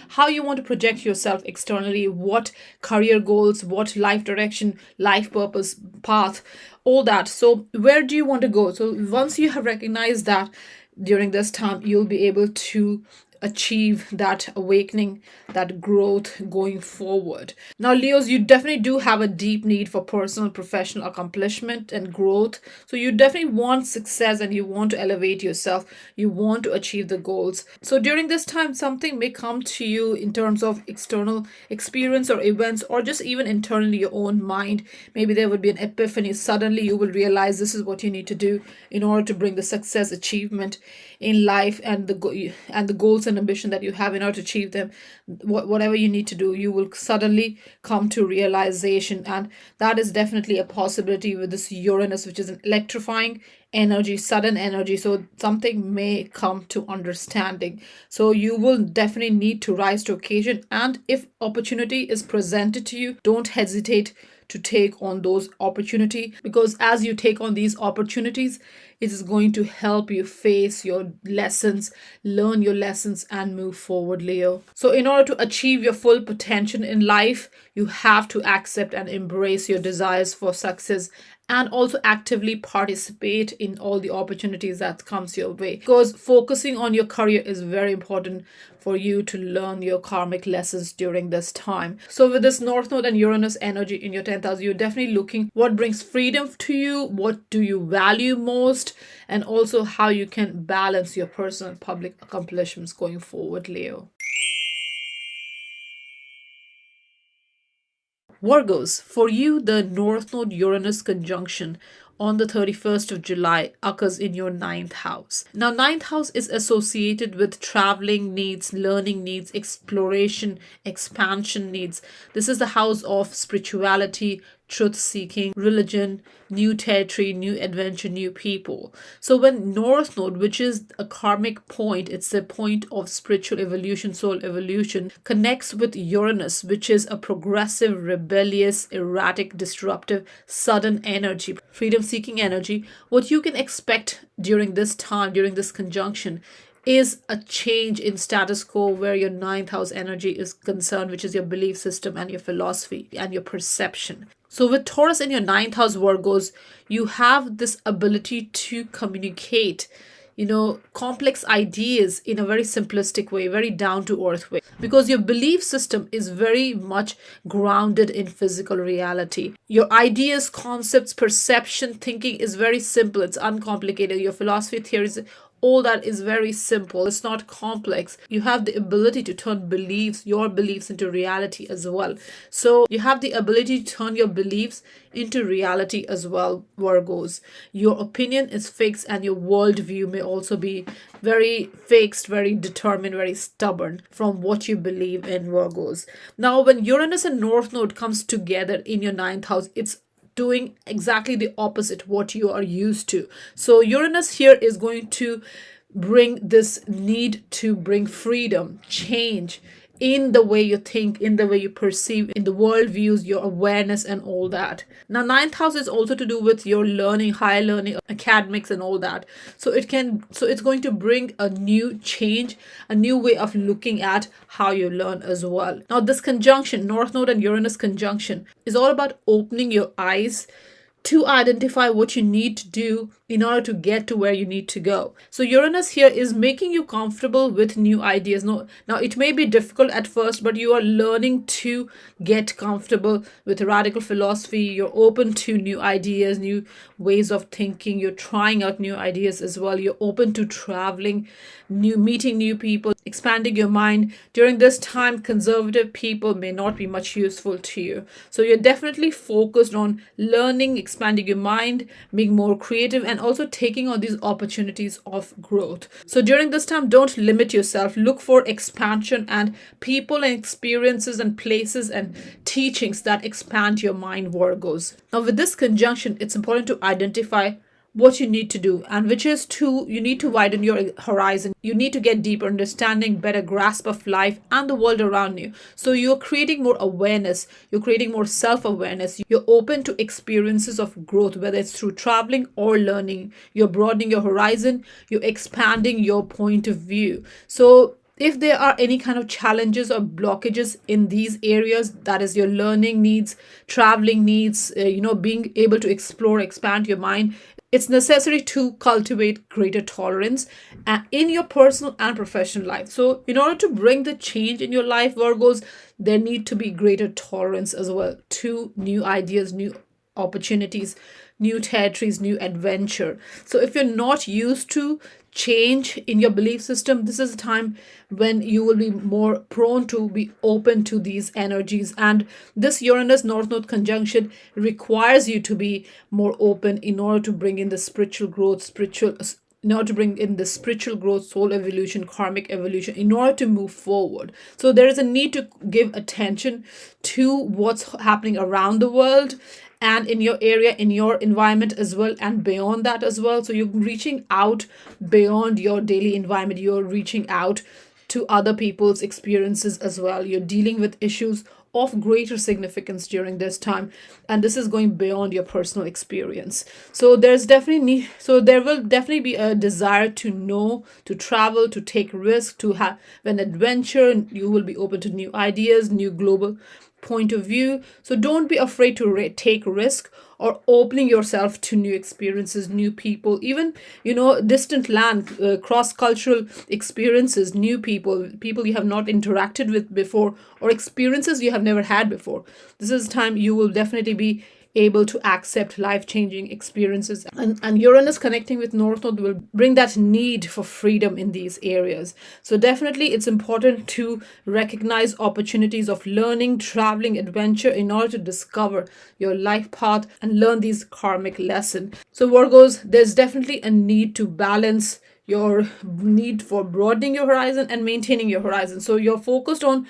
A: How you want to project yourself externally, what career goals, what life direction, life purpose, path, all that. So where do you want to go? So once you have recognized that during this time, you'll be able to achieve that awakening, that growth going forward. Now Leos, you definitely do have a deep need for personal professional accomplishment and growth. So you definitely want success and you want to elevate yourself, you want to achieve the goals. So during this time, something may come to you in terms of external experience or events, or just even internally your own mind. Maybe there would be an epiphany. Suddenly you will realize this is what you need to do in order to bring the success, achievement in life and the goals and ambition that you have, in order to achieve them, whatever you need to do, you will suddenly come to realization. And that is definitely a possibility with this Uranus, which is an electrifying energy, sudden energy. So something may come to understanding. So you will definitely need to rise to occasion. And if opportunity is presented to you, don't hesitate to take on those opportunity, because as you take on these opportunities, it is going to help you face your lessons, learn your lessons, and move forward, Leo. So in order to achieve your full potential in life, you have to accept and embrace your desires for success, and also actively participate in all the opportunities that comes your way, because focusing on your career is very important for you to learn your karmic lessons during this time. So with this North Node and Uranus energy in your 10th house, you're definitely looking what brings freedom to you, what do you value most, and also how you can balance your personal and public accomplishments going forward, Leo. Virgos, for you, the North Node Uranus conjunction on the 31st of July occurs in your ninth house. Now, ninth house is associated with traveling needs, learning needs, exploration, expansion needs. This is the house of spirituality, truth seeking, religion, new territory, new adventure, new people. So when North Node, which is a karmic point, it's a point of spiritual evolution, soul evolution, connects with Uranus, which is a progressive, rebellious, erratic, disruptive, sudden energy, freedom seeking energy, what you can expect during this time, during this conjunction, is a change in status quo where your ninth house energy is concerned, which is your belief system and your philosophy and your perception. So with Taurus in your ninth house, Virgos, you have this ability to communicate, complex ideas in a very simplistic way, very down to earth way, because your belief system is very much grounded in physical reality. Your ideas, concepts, perception, thinking is very simple. It's uncomplicated. Your philosophy, theories, all that is very simple. It's not complex. You have the ability to turn your beliefs into reality as well. So you have the ability to turn your beliefs into reality as well, Virgos. Your opinion is fixed, and your worldview may also be very fixed, very determined, very stubborn from what you believe in, Virgos. Now, when Uranus and North Node comes together in your ninth house, it's doing exactly the opposite what you are used to. So Uranus here is going to bring this need to bring freedom, change in the way you think, in the way you perceive, in the world views, your awareness and all that. Now, ninth house is also to do with your learning, higher learning, academics and all that. So it's going to bring a new change, a new way of looking at how you learn as well. Now, this conjunction, North Node and Uranus conjunction, is all about opening your eyes to identify what you need to do in order to get to where you need to go. So Uranus here is making you comfortable with new ideas. Now it may be difficult at first, but you are learning to get comfortable with radical philosophy. You're open to new ideas, new ways of thinking. You're trying out new ideas as well. You're open to traveling, meeting new people, expanding your mind. During this time, conservative people may not be much useful to you. So you're definitely focused on learning, expanding your mind, being more creative, and also taking on these opportunities of growth. So during this time, don't limit yourself. Look for expansion and people and experiences and places and teachings that expand your mind, Virgos. Now, with this conjunction, it's important to identify what you need to do, and which is you need to widen your horizon. You need to get deeper understanding, better grasp of life and the world around you. So you're creating more awareness, you're creating more self-awareness, you're open to experiences of growth, whether it's through traveling or learning. You're broadening your horizon, you're expanding your point of view. So if there are any kind of challenges or blockages in these areas, that is your learning needs, traveling needs, being able to explore, expand your mind, it's necessary to cultivate greater tolerance in your personal and professional life. So in order to bring the change in your life, Virgos, there need to be greater tolerance as well to new ideas, new opportunities, new territories, new adventure. So if you're not used to change in your belief system, this is a time when you will be more prone to be open to these energies. And this Uranus North Node conjunction requires you to be more open in order to bring in the spiritual growth, spiritual in order to bring in the spiritual growth, soul evolution, karmic evolution, in order to move forward. So there is a need to give attention to what's happening around the world and in your area, in your environment as well, and beyond that as well. So you're reaching out beyond your daily environment, you're reaching out to other people's experiences as well. You're dealing with issues of greater significance during this time, and this is going beyond your personal experience. So there will definitely be a desire to know, to travel, to take risks, to have an adventure. You will be open to new ideas, new global point of view. So don't be afraid to take risk, or opening yourself to new experiences, new people, even distant land, cross cultural experiences, new people you have not interacted with before, or experiences you have never had before. This is time you will definitely be able to accept life-changing experiences, and Uranus connecting with North Node will bring that need for freedom in these areas. So definitely it's important to recognize opportunities of learning, traveling, adventure in order to discover your life path and learn these karmic lessons. So Virgos, there's definitely a need to balance your need for broadening your horizon and maintaining your horizon. So you're focused on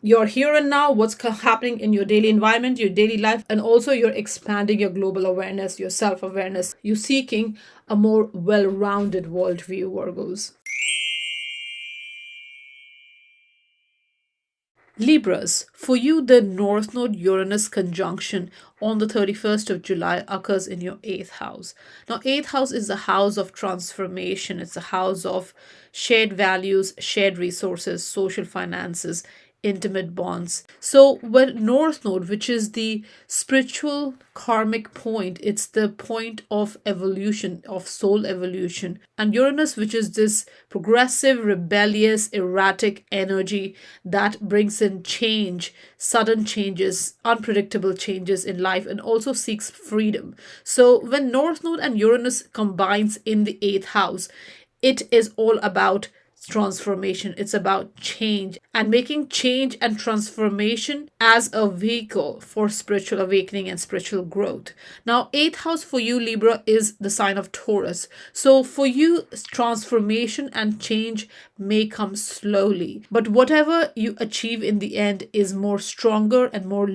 A: your here and now, what's happening in your daily environment, your daily life, and also you're expanding your global awareness, your self-awareness. You're seeking a more well-rounded worldview, Virgos. Libras, for you, the North Node Uranus conjunction on the 31st of July occurs in your 8th house. Now, 8th house is a house of transformation, it's a house of shared values, shared resources, social finances, intimate bonds. So when North Node, which is the spiritual karmic point, it's the point of evolution, of soul evolution, and Uranus, which is this progressive, rebellious, erratic energy that brings in change, sudden changes, unpredictable changes in life, and also seeks freedom. So when North Node and Uranus combines in the 8th house, it is all about transformation. It's about change and making change and transformation as a vehicle for spiritual awakening and spiritual growth. Now, 8th house for you, Libra, is the sign of Taurus. So for you, transformation and change may come slowly, but whatever you achieve in the end is more stronger and more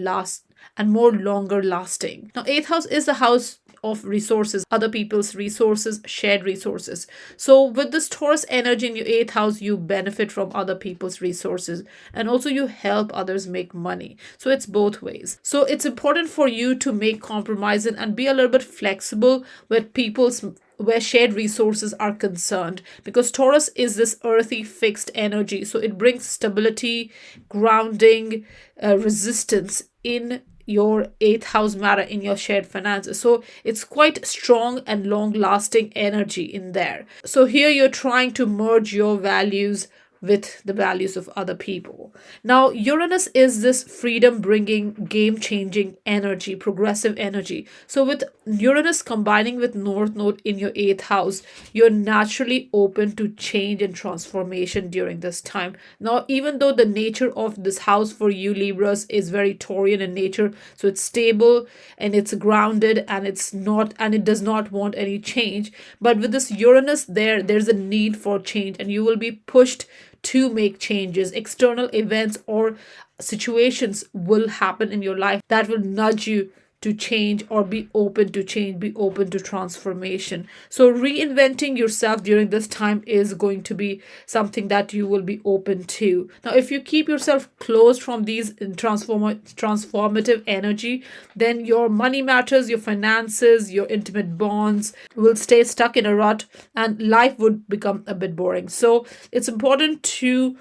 A: longer lasting. Now, 8th house is the house of resources, other people's resources, shared resources. So with this Taurus energy in your 8th house, you benefit from other people's resources, and also you help others make money. So it's both ways. So it's important for you to make compromises and be a little bit flexible with people's where shared resources are concerned, because Taurus is this earthy fixed energy, so it brings stability, grounding, resistance in your 8th house matter, in your shared finances. So it's quite strong and long lasting energy in there. So here you're trying to merge your values with the values of other people. Now, Uranus is this freedom bringing, game changing energy, progressive energy. So, with Uranus combining with North Node in your 8th house, you're naturally open to change and transformation during this time. Now, even though the nature of this house for you, Libras, is very Taurian in nature, so it's stable and it's grounded and it does not want any change. But with this Uranus there's a need for change, and you will be pushed to make changes. External events or situations will happen in your life that will nudge you to change, or be open to change, be open to transformation. So reinventing yourself during this time is going to be something that you will be open to. Now, if you keep yourself closed from these transformative energy, then your money matters, your finances, your intimate bonds will stay stuck in a rut, and life would become a bit boring. So it's important to,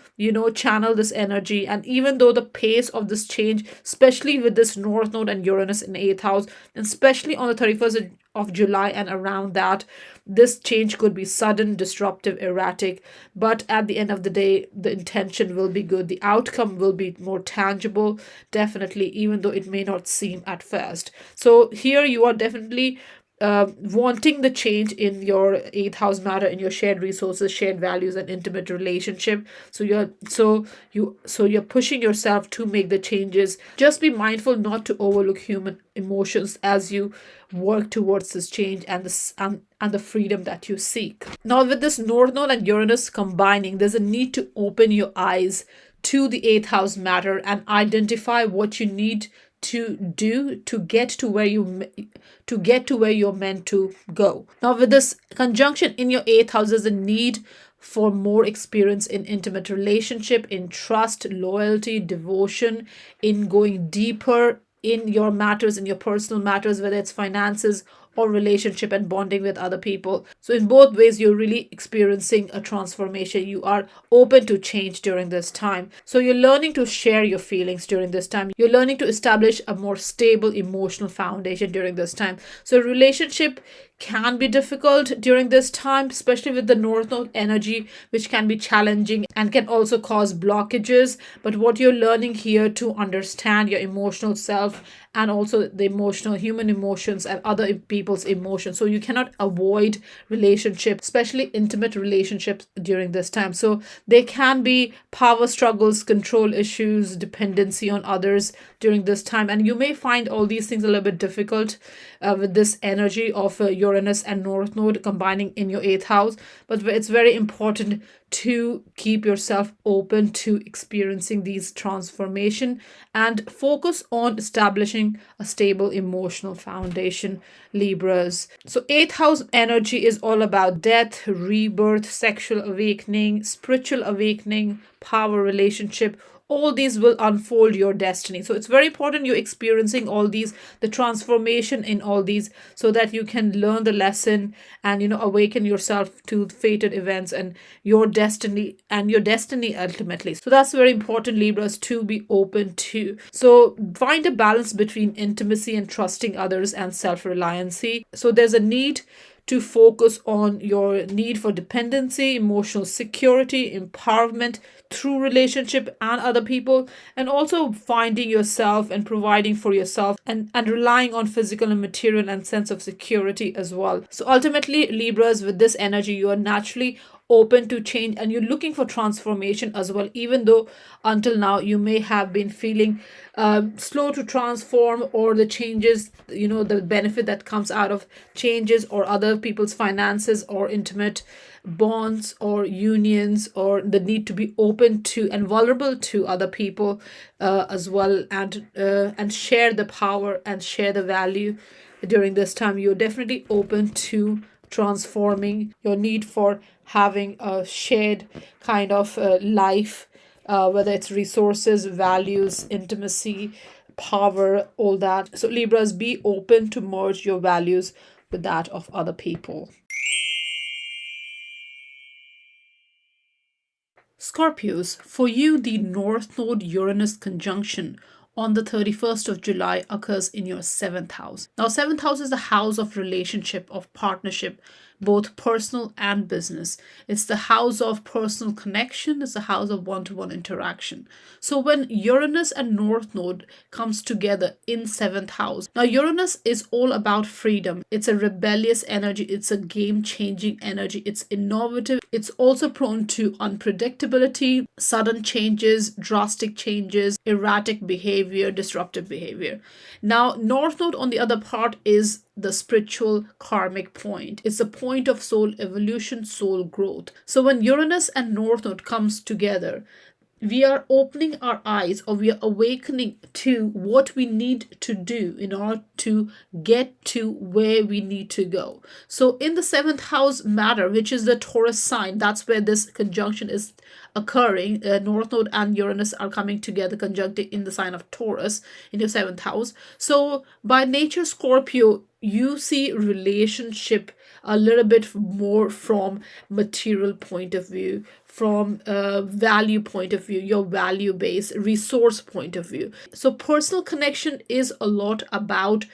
A: channel this energy. And even though the pace of this change, especially with this North Node and Uranus in 8th house, and especially on the 31st of July and around that, this change could be sudden, disruptive, erratic, but at the end of the day, the intention will be good. The outcome will be more tangible, definitely, even though it may not seem at first. So here you are definitely wanting the change in your eighth house matter, in your shared resources, shared values, and intimate relationship. So you're pushing yourself to make the changes. Just be mindful not to overlook human emotions as you work towards this change and and the freedom that you seek. Now, with this North Node and Uranus combining, there's a need to open your eyes to the eighth house matter and identify what you need to do to get to where you're meant to go. Now, with this conjunction in your eighth house, there's a need for more experience in intimate relationship, in trust, loyalty, devotion, in going deeper in your matters, in your personal matters, whether it's finances or relationship and bonding with other people. So in both ways, you're really experiencing a transformation. You are open to change during this time. So you're learning to share your feelings during this time. You're learning to establish a more stable emotional foundation during this time. So relationship can be difficult during this time, especially with the North Node energy, which can be challenging and can also cause blockages. But what you're learning here to understand your emotional self and also the emotional human emotions and other people's emotions. So you cannot avoid relationships, especially intimate relationships during this time. So there can be power struggles, control issues, dependency on others during this time. And you may find all these things a little bit difficult with this energy of Uranus and North Node combining in your eighth house. But it's very important to keep yourself open to experiencing these transformation and focus on establishing a stable emotional foundation, Libras. So eighth house energy is all about death, rebirth, sexual awakening, spiritual awakening, power, relationship. All these will unfold your destiny. So it's very important you're experiencing all these, the transformation in all these, so that you can learn the lesson and awaken yourself to fated events and your destiny ultimately. So that's very important, Libras, to be open to. So find a balance between intimacy and trusting others and self-reliancy. So there's a need to focus on your need for dependency, emotional security, empowerment through relationship and other people, and also finding yourself and providing for yourself and relying on physical and material and sense of security as well. So ultimately, Libras, with this energy, you are naturally open to change and you're looking for transformation as well, even though until now you may have been feeling slow to transform, or the changes, the benefit that comes out of changes or other people's finances or intimate bonds or unions, or the need to be open to and vulnerable to other people as well, and share the power and share the value during this time. You're definitely open to transforming your need for having a shared kind of life, whether it's resources, values, intimacy, power, all that. So Libras, be open to merge your values with that of other people. Scorpios, for you, the North Node Uranus conjunction on the 31st of July occurs in your seventh house. Now, seventh house is the house of relationship, of partnership, both personal and business. It's the house of personal connection. It's the house of one-to-one interaction. So when Uranus and North Node comes together in seventh house, now Uranus is all about freedom. It's a rebellious energy. It's a game-changing energy. It's innovative. It's also prone to unpredictability, sudden changes, drastic changes, erratic behavior, disruptive behavior. Now, North Node, on the other part, is the spiritual karmic point. It's a point of soul evolution, soul growth. So when Uranus and North Node comes together, we are opening our eyes, or we are awakening to what we need to do in order to get to where we need to go. So in the seventh house matter, which is the Taurus sign, that's where this conjunction is occurring. North Node and Uranus are coming together, conjuncting in the sign of Taurus in your seventh house. So by nature, Scorpio, you see relationship a little bit more from material point of view, from value point of view, your value based resource point of view. So personal connection is a lot about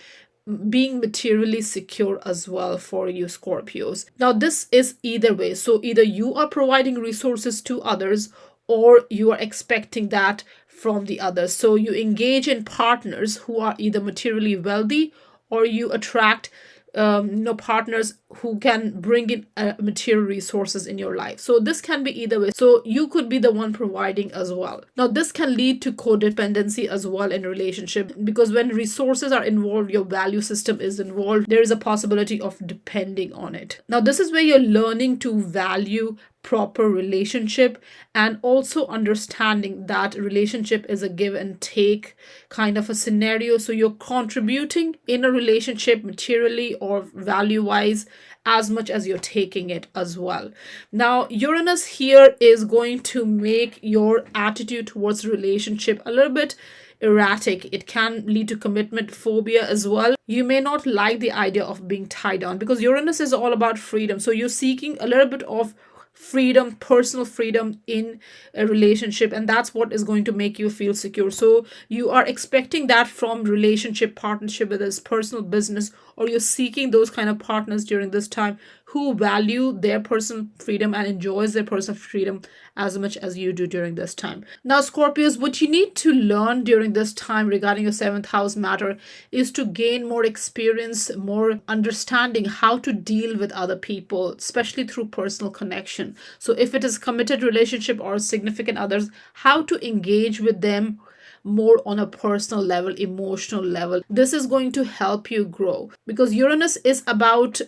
A: being materially secure as well for you, Scorpios. Now this is either way. So either you are providing resources to others, or you are expecting that from the others. So you engage in partners who are either materially wealthy, or you attract partners who can bring in material resources in your life. So this can be either way. So you could be the one providing as well. Now this can lead to codependency as well in relationship, because when resources are involved, your value system is involved, there is a possibility of depending on it. Now this is where you're learning to value proper relationship, and also understanding that relationship is a give and take kind of a scenario. So you're contributing in a relationship materially or value wise as much as you're taking it as well. Now Uranus here is going to make your attitude towards relationship a little bit erratic. It can lead to commitment phobia as well. You may not like the idea of being tied down, because Uranus is all about freedom. So you're seeking a little bit of freedom, personal freedom in a relationship, and that's what is going to make you feel secure. So you are expecting that from relationship, partnership, whether it's personal, business, or you're seeking those kind of partners during this time who value their personal freedom and enjoys their personal freedom as much as you do during this time. Now Scorpios, what you need to learn during this time regarding your 7th house matter is to gain more experience, more understanding how to deal with other people, especially through personal connection. So if it is committed relationship or significant others, how to engage with them more on a personal level, emotional level. This is going to help you grow, because Uranus is about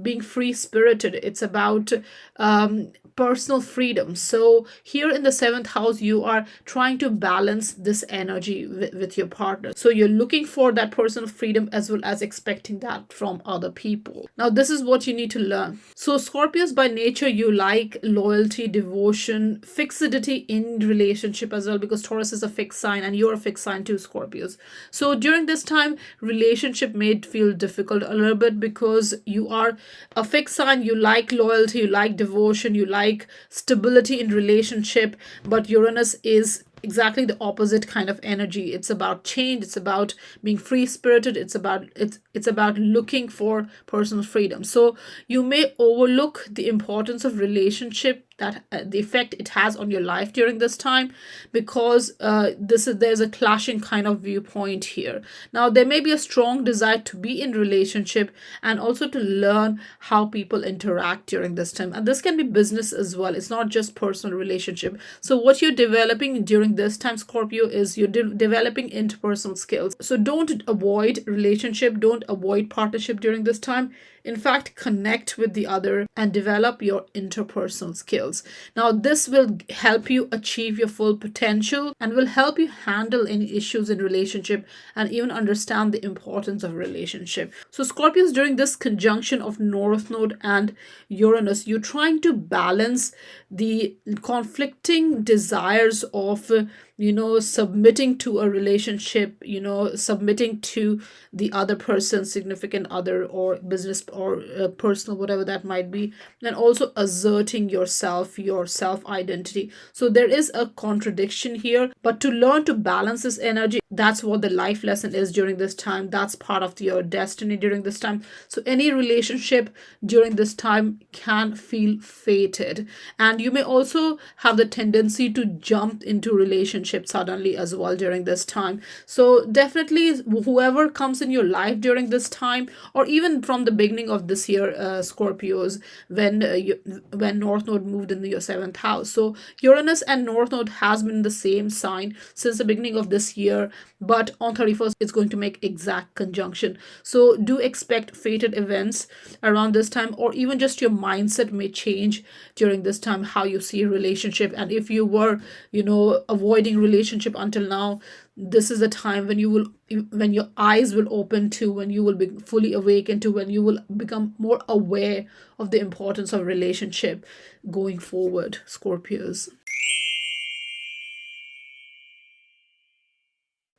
A: being free spirited. It's about personal freedom. So here in the 7th house, you are trying to balance this energy with your partner. So you're looking for that personal freedom as well as expecting that from other people. Now this is what you need to learn. So Scorpios, by nature, you like loyalty, devotion, fixity in relationship as well, because Taurus is a fixed sign and you're a fixed sign too, Scorpios. So during this time, relationship may feel difficult a little bit, because you are a fixed sign. You like loyalty, you like devotion, you like stability in relationship, but Uranus is exactly the opposite kind of energy. It's about change, it's about being free spirited, it's about looking for personal freedom. So you may overlook the importance of relationship, that the effect it has on your life during this time, because there's a clashing kind of viewpoint here. Now there may be a strong desire to be in relationship and also to learn how people interact during this time, and this can be business as well. It's not just personal relationship. So what you're developing during this time, Scorpio, is you're developing interpersonal skills. So don't avoid relationship, don't avoid partnership during this time. In fact, connect with the other and develop your interpersonal skills. Now, this will help you achieve your full potential and will help you handle any issues in relationship and even understand the importance of relationship. So, Scorpios, during this conjunction of North Node and Uranus, you're trying to balance the conflicting desires of submitting to a relationship, submitting to the other person, significant other or business or personal, whatever that might be, and also asserting yourself, your self identity. So there is a contradiction here, but to learn to balance this energy, that's what the life lesson is during this time. That's part of your destiny during this time. So any relationship during this time can feel fated, and you may also have the tendency to jump into relationships suddenly as well during this time. So definitely whoever comes in your life during this time, or even from the beginning of this year, Scorpios, when North Node moved in your 7th house. So Uranus and North Node has been in the same sign since the beginning of this year, but on 31st it's going to make exact conjunction. So do expect fated events around this time, or even just your mindset may change during this time, how you see a relationship. And if you were avoiding relationship until now, this is a time when when your eyes will open to, when you will be fully awakened to, when you will become more aware of the importance of relationship going forward, Scorpios.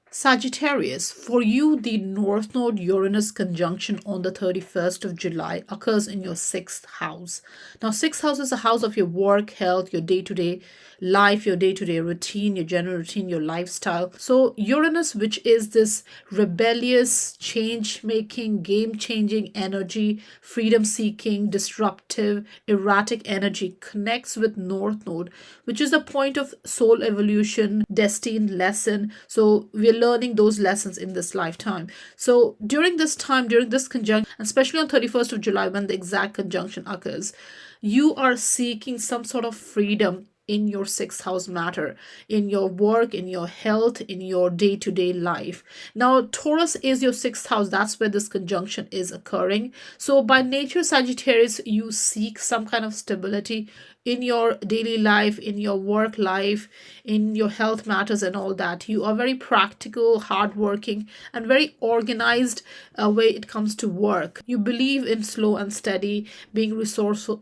A: Sagittarius, for you, the North Node Uranus conjunction on the 31st of July occurs in your 6th house. Now, 6th house is a house of your work, health, your day-to-day life, your day-to-day routine, your general routine, your lifestyle. So Uranus, which is this rebellious, change-making, game-changing energy, freedom-seeking, disruptive, erratic energy, connects with North Node, which is a point of soul evolution, destined lesson. So we're learning those lessons in this lifetime. So during this time, during this conjunction, especially on 31st of July when the exact conjunction occurs, you are seeking some sort of freedom in your sixth house matter, in your work, in your health, in your day-to-day life. Now Taurus is your sixth house. That's where this conjunction is occurring. So by nature, Sagittarius, you seek some kind of stability in your daily life, in your work life, in your health matters and all that. You are very practical, hardworking, and very organized way it comes to work. You believe in slow and steady, being resourceful,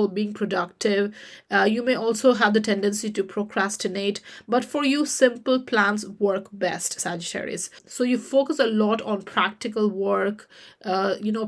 A: being productive. You may also have the tendency to procrastinate, but for you, simple plans work best, Sagittarius. So you focus a lot on practical work,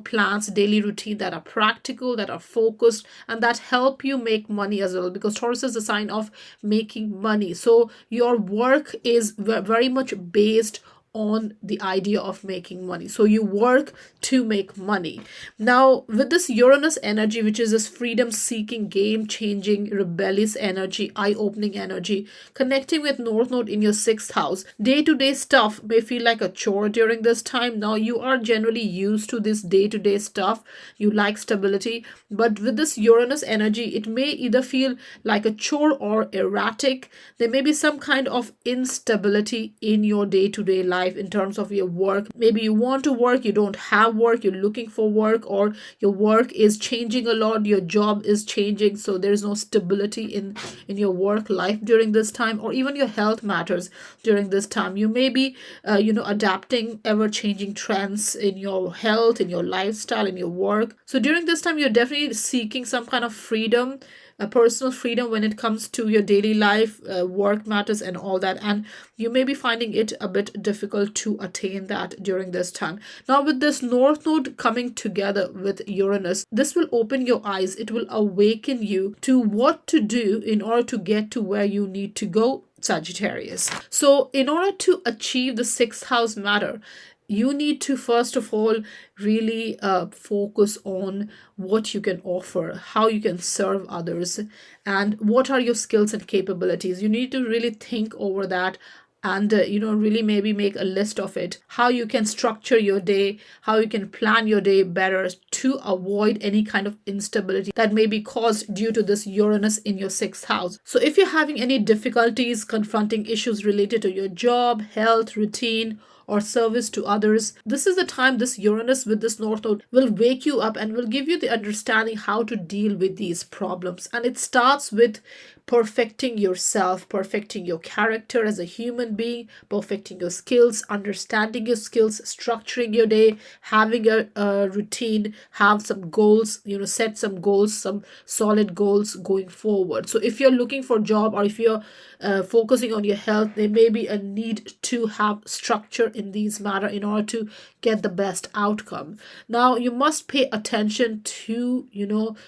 A: plans, daily routine that are practical, that are focused, and that help you make money as well, because Taurus is a sign of making money. So your work is very much based on the idea of making money. So you work to make money. Now, with this Uranus energy, which is this freedom seeking, game changing, rebellious energy, eye opening energy, connecting with North Node in your sixth house, day to day stuff may feel like a chore during this time. Now, you are generally used to this day to day stuff. You like stability. But with this Uranus energy, it may either feel like a chore or erratic. There may be some kind of instability in your day to day life in terms of your work. Maybe you want to work, you don't have work, you're looking for work, or your work is changing a lot, your job is changing, so there's no stability in your work life during this time, or even your health matters during this time. You may be adapting ever changing trends in your health, in your lifestyle, in your work. So during this time, you're definitely seeking some kind of freedom, a personal freedom when it comes to your daily life, work matters and all that, and you may be finding it a bit difficult to attain that during this time. Now with this North Node coming together with Uranus, this will open your eyes. It will awaken you to what to do in order to get to where you need to go, Sagittarius. So in order to achieve the sixth house matter, you need to first of all really focus on what you can offer, how you can serve others, and what are your skills and capabilities. You need to really think over that, and really maybe make a list of it, how you can structure your day, how you can plan your day better to avoid any kind of instability that may be caused due to this Uranus in your sixth house. So if you're having any difficulties confronting issues related to your job, health, routine, or service to others, this is the time this Uranus with this North Node will wake you up and will give you the understanding how to deal with these problems. And it starts with perfecting yourself, perfecting your character as a human being, perfecting your skills, understanding your skills, structuring your day, having a routine, have some goals, set some goals, some solid goals going forward. So if you're looking for a job, or if you're focusing on your health, there may be a need to have structure in these matter in order to get the best outcome. Now you must pay attention to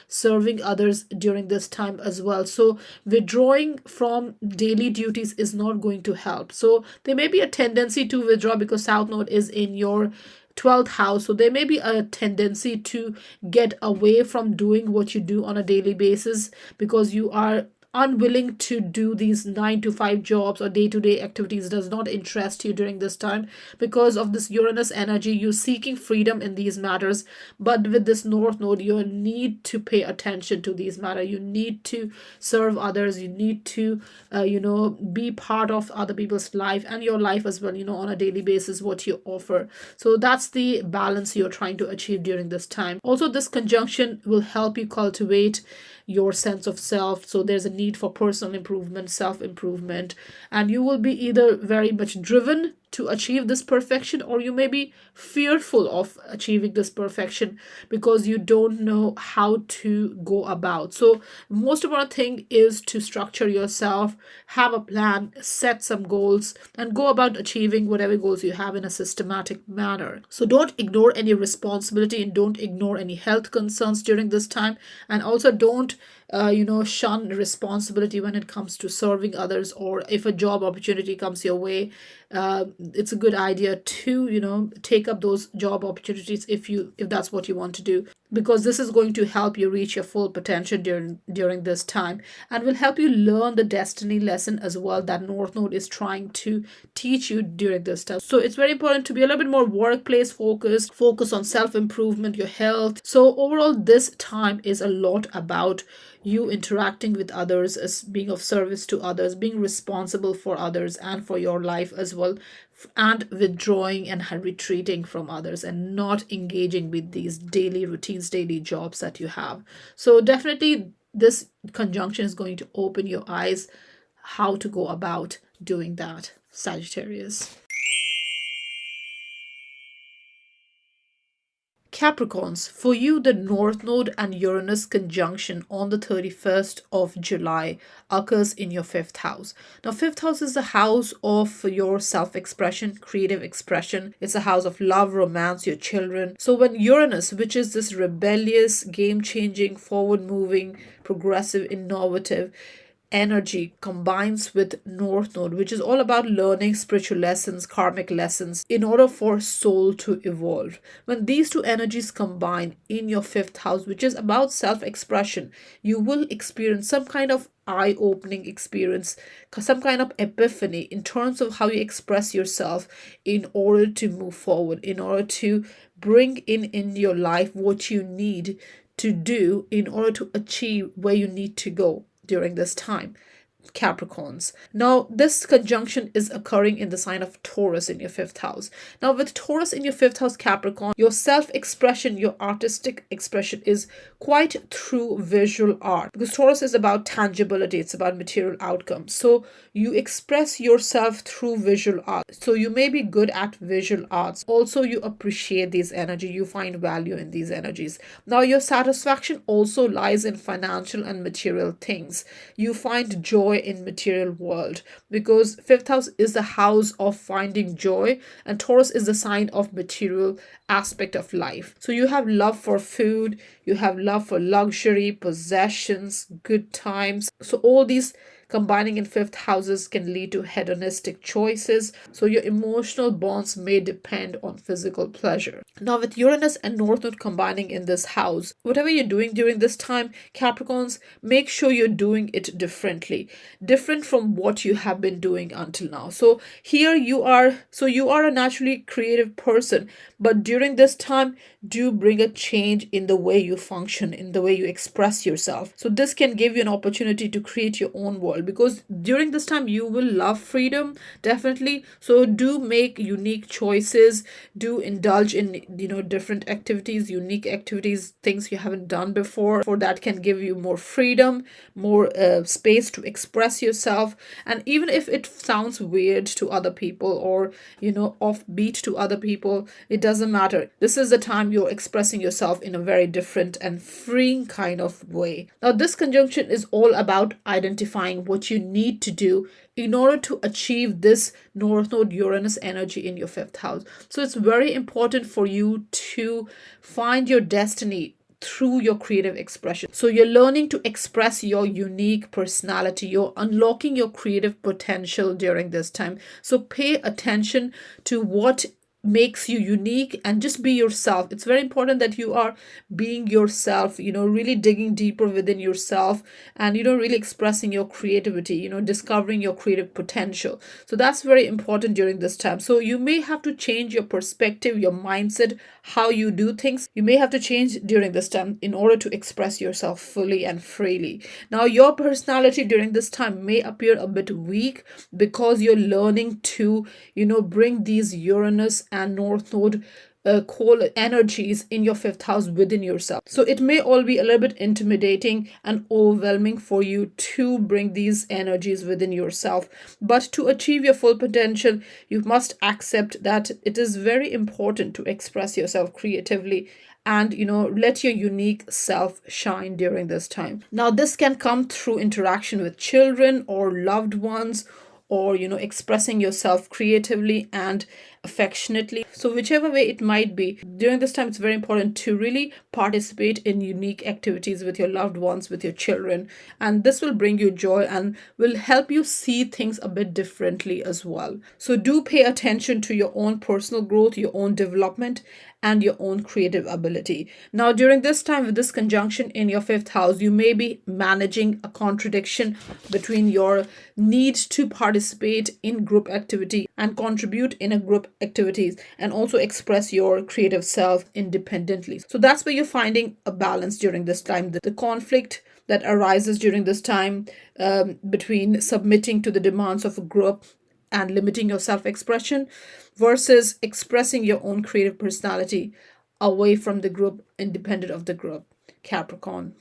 A: serving others during this time as well. So withdrawing from daily duties is not going to help. So there may be a tendency to withdraw because South Node is in your 12th house. So there may be a tendency to get away from doing what you do on a daily basis because you are unwilling to do these 9 to 5 jobs or day-to-day activities does not interest you during this time because of this Uranus energy. You're seeking freedom in these matters, but with this North Node, you need to pay attention to these matters. You need to serve others. You need to be part of other people's life and your life as well, on a daily basis, what you offer. So that's the balance you're trying to achieve during this time. Also, this conjunction will help you cultivate your sense of self. So there's a need for personal improvement, self-improvement, and you will be either very much driven to achieve this perfection, or you may be fearful of achieving this perfection because you don't know how to go about. So most important thing is to structure yourself, have a plan, set some goals, and go about achieving whatever goals you have in a systematic manner. So don't ignore any responsibility and don't ignore any health concerns during this time, and also don't shun responsibility when it comes to serving others, or if a job opportunity comes your way, it's a good idea to, take up those job opportunities if that's what you want to do, because this is going to help you reach your full potential during this time, and will help you learn the destiny lesson as well that North Node is trying to teach you during this time. So it's very important to be a little bit more workplace focused, focus on self improvement, your health. So overall, this time is a lot about you interacting with others, as being of service to others, being responsible for others and for your life as well, and withdrawing and retreating from others, and not engaging with these daily routines, daily jobs that you have. So definitely this conjunction is going to open your eyes how to go about doing that, Sagittarius. Capricorns, for you, the North Node and Uranus conjunction on the 31st of July occurs in your fifth house. Now, fifth house is the house of your self expression, creative expression. It's a house of love, romance, your children. So, when Uranus, which is this rebellious, game changing, forward moving, progressive, innovative, energy combines with North Node, which is all about learning spiritual lessons, karmic lessons, in order for soul to evolve. When these two energies combine in your fifth house, which is about self expression, you will experience some kind of eye opening experience, some kind of epiphany in terms of how you express yourself in order to move forward, in order to bring in your life what you need to do in order to achieve where you need to go during this time, Capricorns. Now, this conjunction is occurring in the sign of Taurus in your fifth house. Now, with Taurus in your fifth house, Capricorn, your self expression, your artistic expression is quite through visual art, because Taurus is about tangibility, it's about material outcomes. So, you express yourself through visual art. So, you may be good at visual arts. Also, you appreciate these energy, you find value in these energies. Now, your satisfaction also lies in financial and material things. You find joy in material world, because fifth house is the house of finding joy, and Taurus is the sign of material aspect of life. So you have love for food, you have love for luxury, possessions, good times. So all these combining in fifth houses can lead to hedonistic choices. So your emotional bonds may depend on physical pleasure. Now, with Uranus and North Node combining in this house, whatever you're doing during this time, Capricorns, make sure you're doing it differently, different from what you have been doing until now. So here you are a naturally creative person, but during this time, do bring a change in the way you function, in the way you express yourself. So this can give you an opportunity to create your own world, because during this time you will love freedom, definitely. So do make unique choices, do indulge in different activities, unique activities, things you haven't done before. For that can give you more freedom, more space to express yourself. And even if it sounds weird to other people, or offbeat to other people, it doesn't matter. This is the time you're expressing yourself in a very different and freeing kind of way. Now, this conjunction is all about identifying what you need to do in order to achieve this North Node Uranus energy in your fifth house. So it's very important for you to find your destiny through your creative expression. So you're learning to express your unique personality. You're unlocking your creative potential during this time. So pay attention to what makes you unique and just be yourself. It's very important that you are being yourself, really digging deeper within yourself, and really expressing your creativity, discovering your creative potential. So that's very important during this time. So you may have to change your perspective, your mindset, how you do things. You may have to change during this time in order to express yourself fully and freely. Now, your personality during this time may appear a bit weak, because you're learning to bring these Uranus and North Node coal energies in your fifth house within yourself. So it may all be a little bit intimidating and overwhelming for you to bring these energies within yourself. But to achieve your full potential, you must accept that it is very important to express yourself creatively and let your unique self shine during this time. Now, this can come through interaction with children or loved ones, or expressing yourself creatively and affectionately. So whichever way it might be, during this time it's very important to really participate in unique activities with your loved ones, with your children, and this will bring you joy and will help you see things a bit differently as well. So do pay attention to your own personal growth, your own development, and your own creative ability. Now, during this time, with this conjunction in your fifth house, you may be managing a contradiction between your need to participate in group activity and contribute in a group activities and also express your creative self independently. So that's where you're finding a balance during this time. The conflict that arises during this time between submitting to the demands of a group and limiting your self expression versus expressing your own creative personality away from the group, independent of the group. Capricorn.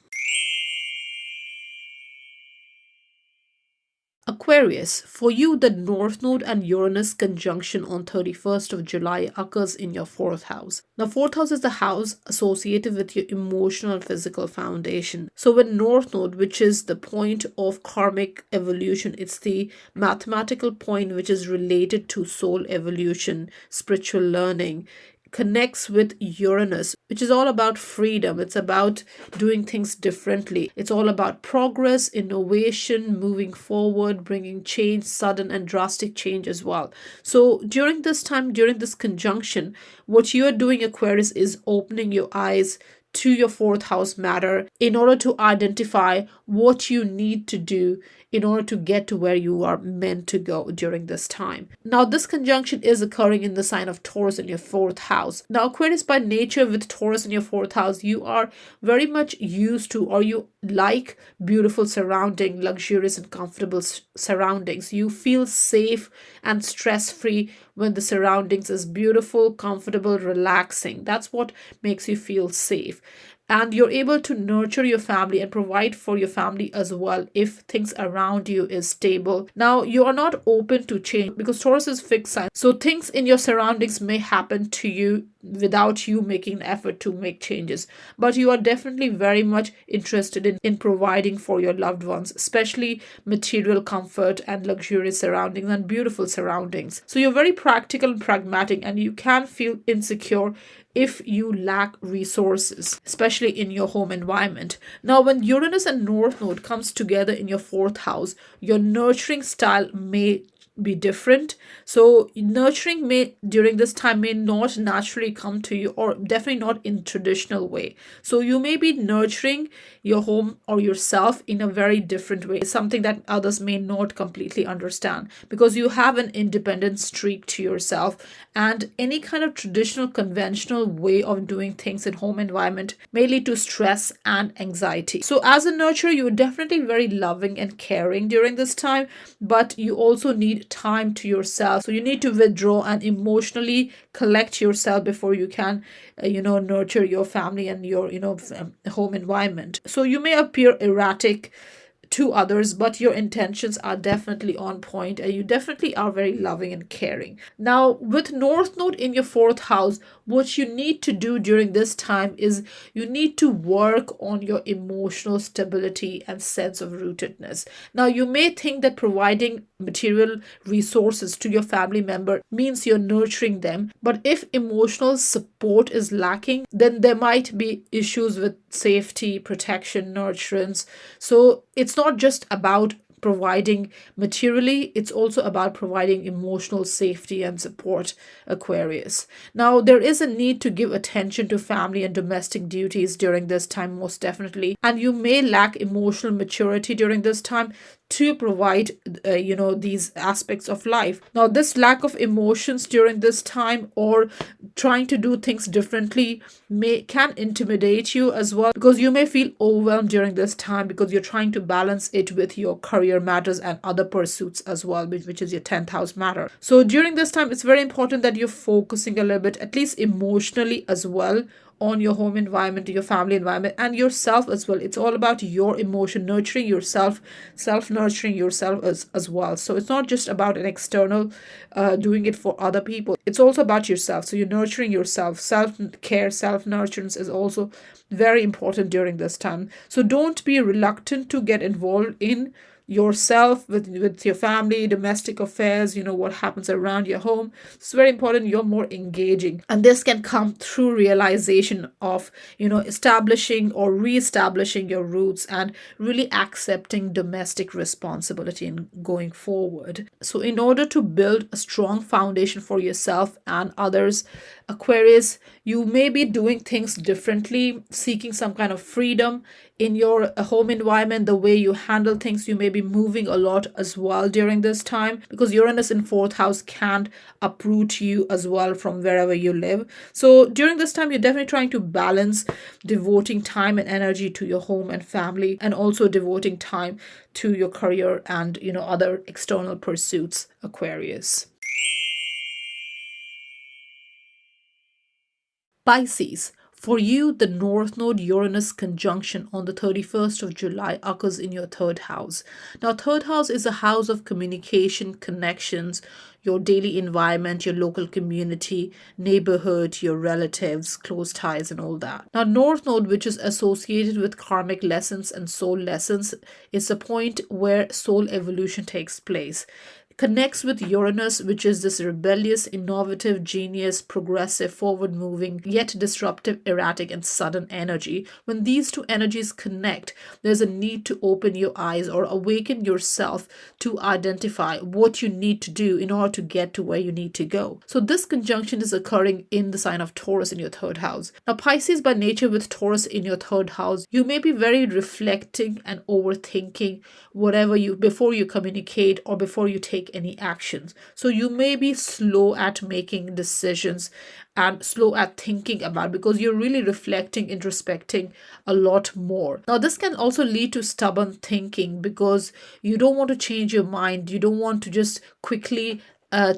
A: Aquarius, for you, the North Node and Uranus conjunction on 31st of July occurs in your fourth house. Now, fourth house is the house associated with your emotional and physical foundation. So when North Node, which is the point of karmic evolution, it's the mathematical point which is related to soul evolution, spiritual learning, connects with Uranus, which is all about freedom. It's about doing things differently. It's all about progress, innovation, moving forward, bringing change, sudden and drastic change as well. So during this time, during this conjunction, what you are doing, Aquarius, is opening your eyes to your fourth house matter in order to identify what you need to do in order to get to where you are meant to go during this time. Now, this conjunction is occurring in the sign of Taurus in your fourth house. Now, Aquarius, by nature, with Taurus in your fourth house, you are very much used to, or you like beautiful surrounding, luxurious and comfortable surroundings. You feel safe and stress-free when the surroundings is beautiful, comfortable, relaxing. That's what makes you feel safe. And you're able to nurture your family and provide for your family as well if things around you is stable. Now, you are not open to change because Taurus is fixed sign. So things in your surroundings may happen to you without you making an effort to make changes. But you are definitely very much interested in providing for your loved ones, especially material comfort and luxurious surroundings and beautiful surroundings. So you're very practical and pragmatic, and you can feel insecure if you lack resources, especially in your home environment. Now, when Uranus and North Node comes together in your fourth house, your nurturing style may be different. So nurturing may during this time may not naturally come to you, or definitely not in traditional way. So you may be nurturing your home or yourself in a very different way, something that others may not completely understand, because you have an independent streak to yourself, and any kind of traditional conventional way of doing things in home environment may lead to stress and anxiety. So as a nurturer, you're definitely very loving and caring during this time, but you also need time to yourself. So you need to withdraw and emotionally collect yourself before you can nurture your family and your home environment. So you may appear erratic to others, but your intentions are definitely on point, and you definitely are very loving and caring. Now, with North Node in your fourth house, what you need to do during this time is you need to work on your emotional stability and sense of rootedness. Now, you may think that providing material resources to your family member means you're nurturing them, but if emotional support is lacking, then there might be issues with safety, protection, nurturance. So it's not just about providing materially, it's also about providing emotional safety and support, Aquarius. Now, there is a need to give attention to family and domestic duties during this time, most definitely, and you may lack emotional maturity during this time to provide these aspects of life. Now, this lack of emotions during this time, or trying to do things differently, can intimidate you as well, because you may feel overwhelmed during this time because you're trying to balance it with your career matters and other pursuits as well, which is your 10th house matter. So during this time, it's very important that you're focusing a little bit, at least emotionally as well, on your home environment, your family environment, and yourself as well. It's all about your emotion, nurturing yourself, self-nurturing yourself as well. So it's not just about an external doing it for other people. It's also about yourself. So you're nurturing yourself. Self-care, self-nurturance is also very important during this time. So don't be reluctant to get involved in yourself, with your family, domestic affairs, what happens around your home. It's very important you're more engaging. And this can come through realization of, establishing or re-establishing your roots and really accepting domestic responsibility and going forward. So in order to build a strong foundation for yourself and others, Aquarius, you may be doing things differently, seeking some kind of freedom in your home environment, the way you handle things. You may be moving a lot as well during this time, because Uranus in fourth house can uproot you as well from wherever you live. So during this time, you're definitely trying to balance devoting time and energy to your home and family, and also devoting time to your career and other external pursuits, Aquarius. Pisces, for you, the North Node Uranus conjunction on the 31st of July occurs in your third house. Now, third house is a house of communication, connections, your daily environment, your local community, neighborhood, your relatives, close ties, and all that. Now, North Node, which is associated with karmic lessons and soul lessons, is a point where soul evolution takes place. Connects with Uranus, which is this rebellious, innovative, genius, progressive, forward-moving, yet disruptive, erratic, and sudden energy. When these two energies connect, there's a need to open your eyes or awaken yourself to identify what you need to do in order to get to where you need to go. So this conjunction is occurring in the sign of Taurus in your third house. Now, Pisces by nature with Taurus in your third house, you may be very reflecting and overthinking whatever before you communicate or before you take any actions. So you may be slow at making decisions and slow at thinking about, because you're really reflecting, introspecting a lot more. Now, this can also lead to stubborn thinking, because you don't want to change your mind. You don't want to just quickly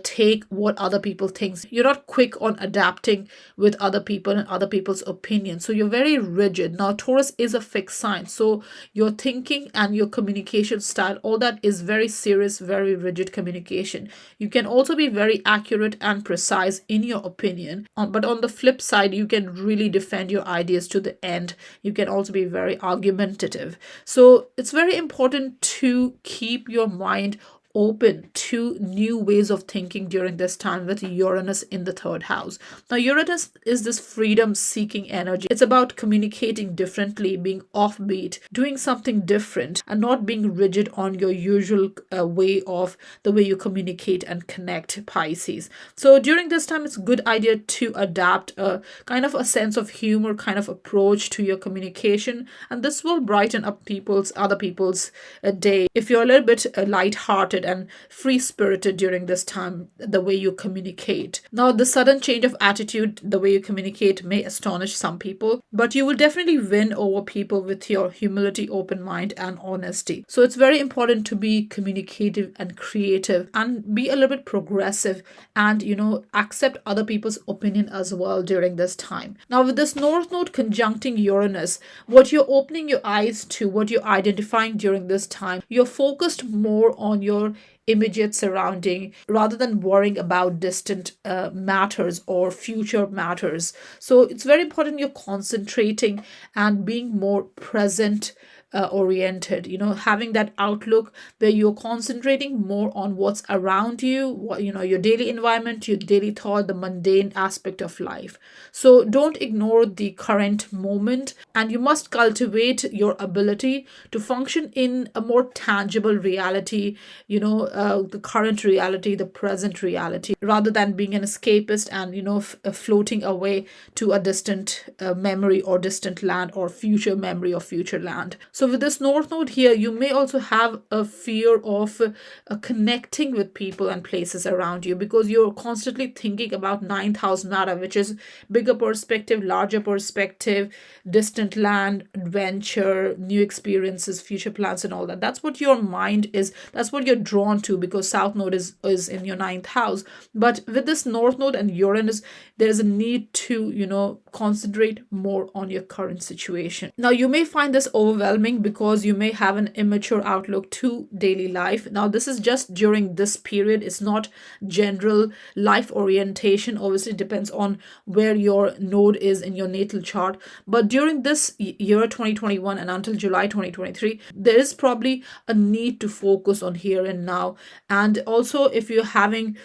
A: take what other people think. You're not quick on adapting with other people and other people's opinions. So you're very rigid. Now, Taurus is a fixed sign. So your thinking and your communication style, all that is very serious, very rigid communication. You can also be very accurate and precise in your opinion. But on the flip side, you can really defend your ideas to the end. You can also be very argumentative. So it's very important to keep your mind open to new ways of thinking during this time with Uranus in the third house. Now, Uranus is this freedom-seeking energy. It's about communicating differently, being offbeat, doing something different, and not being rigid on your usual way of the way you communicate and connect, Pisces. So during this time, it's a good idea to adapt a kind of a sense of humor kind of approach to your communication, and this will brighten up other people's day. If you're a little bit light-hearted and free-spirited during this time, the way you communicate. Now, the sudden change of attitude, the way you communicate, may astonish some people, but you will definitely win over people with your humility, open mind, and honesty. So it's very important to be communicative and creative and be a little bit progressive and, accept other people's opinion as well during this time. Now, with this North Node conjuncting Uranus, what you're opening your eyes to, what you're identifying during this time, you're focused more on your immediate surrounding rather than worrying about distant matters or future matters. So it's very important you're concentrating and being more present oriented, having that outlook where you're concentrating more on what's around you, your daily environment, your daily thought, the mundane aspect of life. So don't ignore the current moment, and you must cultivate your ability to function in a more tangible reality, the current reality, the present reality, rather than being an escapist and, floating away to a distant memory or distant land or future memory or future land. So with this North Node here, you may also have a fear of connecting with people and places around you, because you're constantly thinking about ninth house matter, which is bigger perspective, larger perspective, distant land, adventure, new experiences, future plans, and all that. That's what your mind is. That's what you're drawn too, because South Node is in your ninth house. But with this North Node and Uranus, there's a need to, concentrate more on your current situation. Now, you may find this overwhelming because you may have an immature outlook to daily life. Now, this is just during this period. It's not general life orientation. Obviously, it depends on where your node is in your natal chart. But during this year 2021 and until July 2023, there is probably a need to focus on here and now. And also, if you're having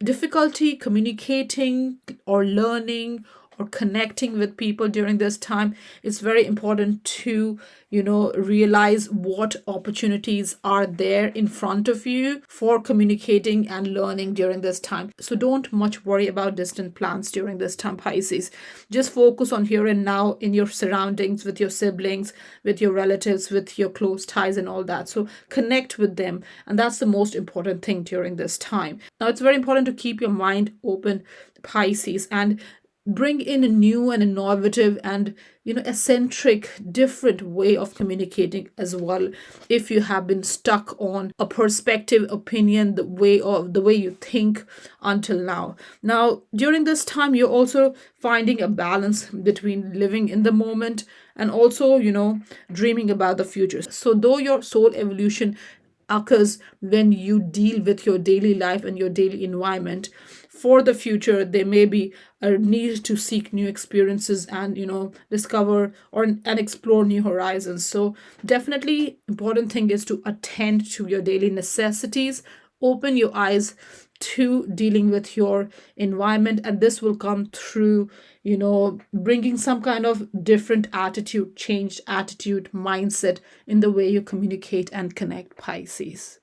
A: difficulty communicating or learning or connecting with people during this time, it's very important to, realize what opportunities are there in front of you for communicating and learning during this time. So don't much worry about distant plans during this time, Pisces. Just focus on here and now in your surroundings, with your siblings, with your relatives, with your close ties and all that. So connect with them. And that's the most important thing during this time. Now, it's very important to keep your mind open, Pisces, and bring in a new and innovative and eccentric different way of communicating as well. If you have been stuck on a perspective, opinion, the way you think until now, during this time, you're also finding a balance between living in the moment and also dreaming about the future. So though your soul evolution occurs when you deal with your daily life and your daily environment, for the future there may be a need to seek new experiences and discover and explore new horizons. So definitely important thing is to attend to your daily necessities, open your eyes to dealing with your environment, and this will come through bringing some kind of different attitude, changed attitude, mindset in the way you communicate and connect, Pisces.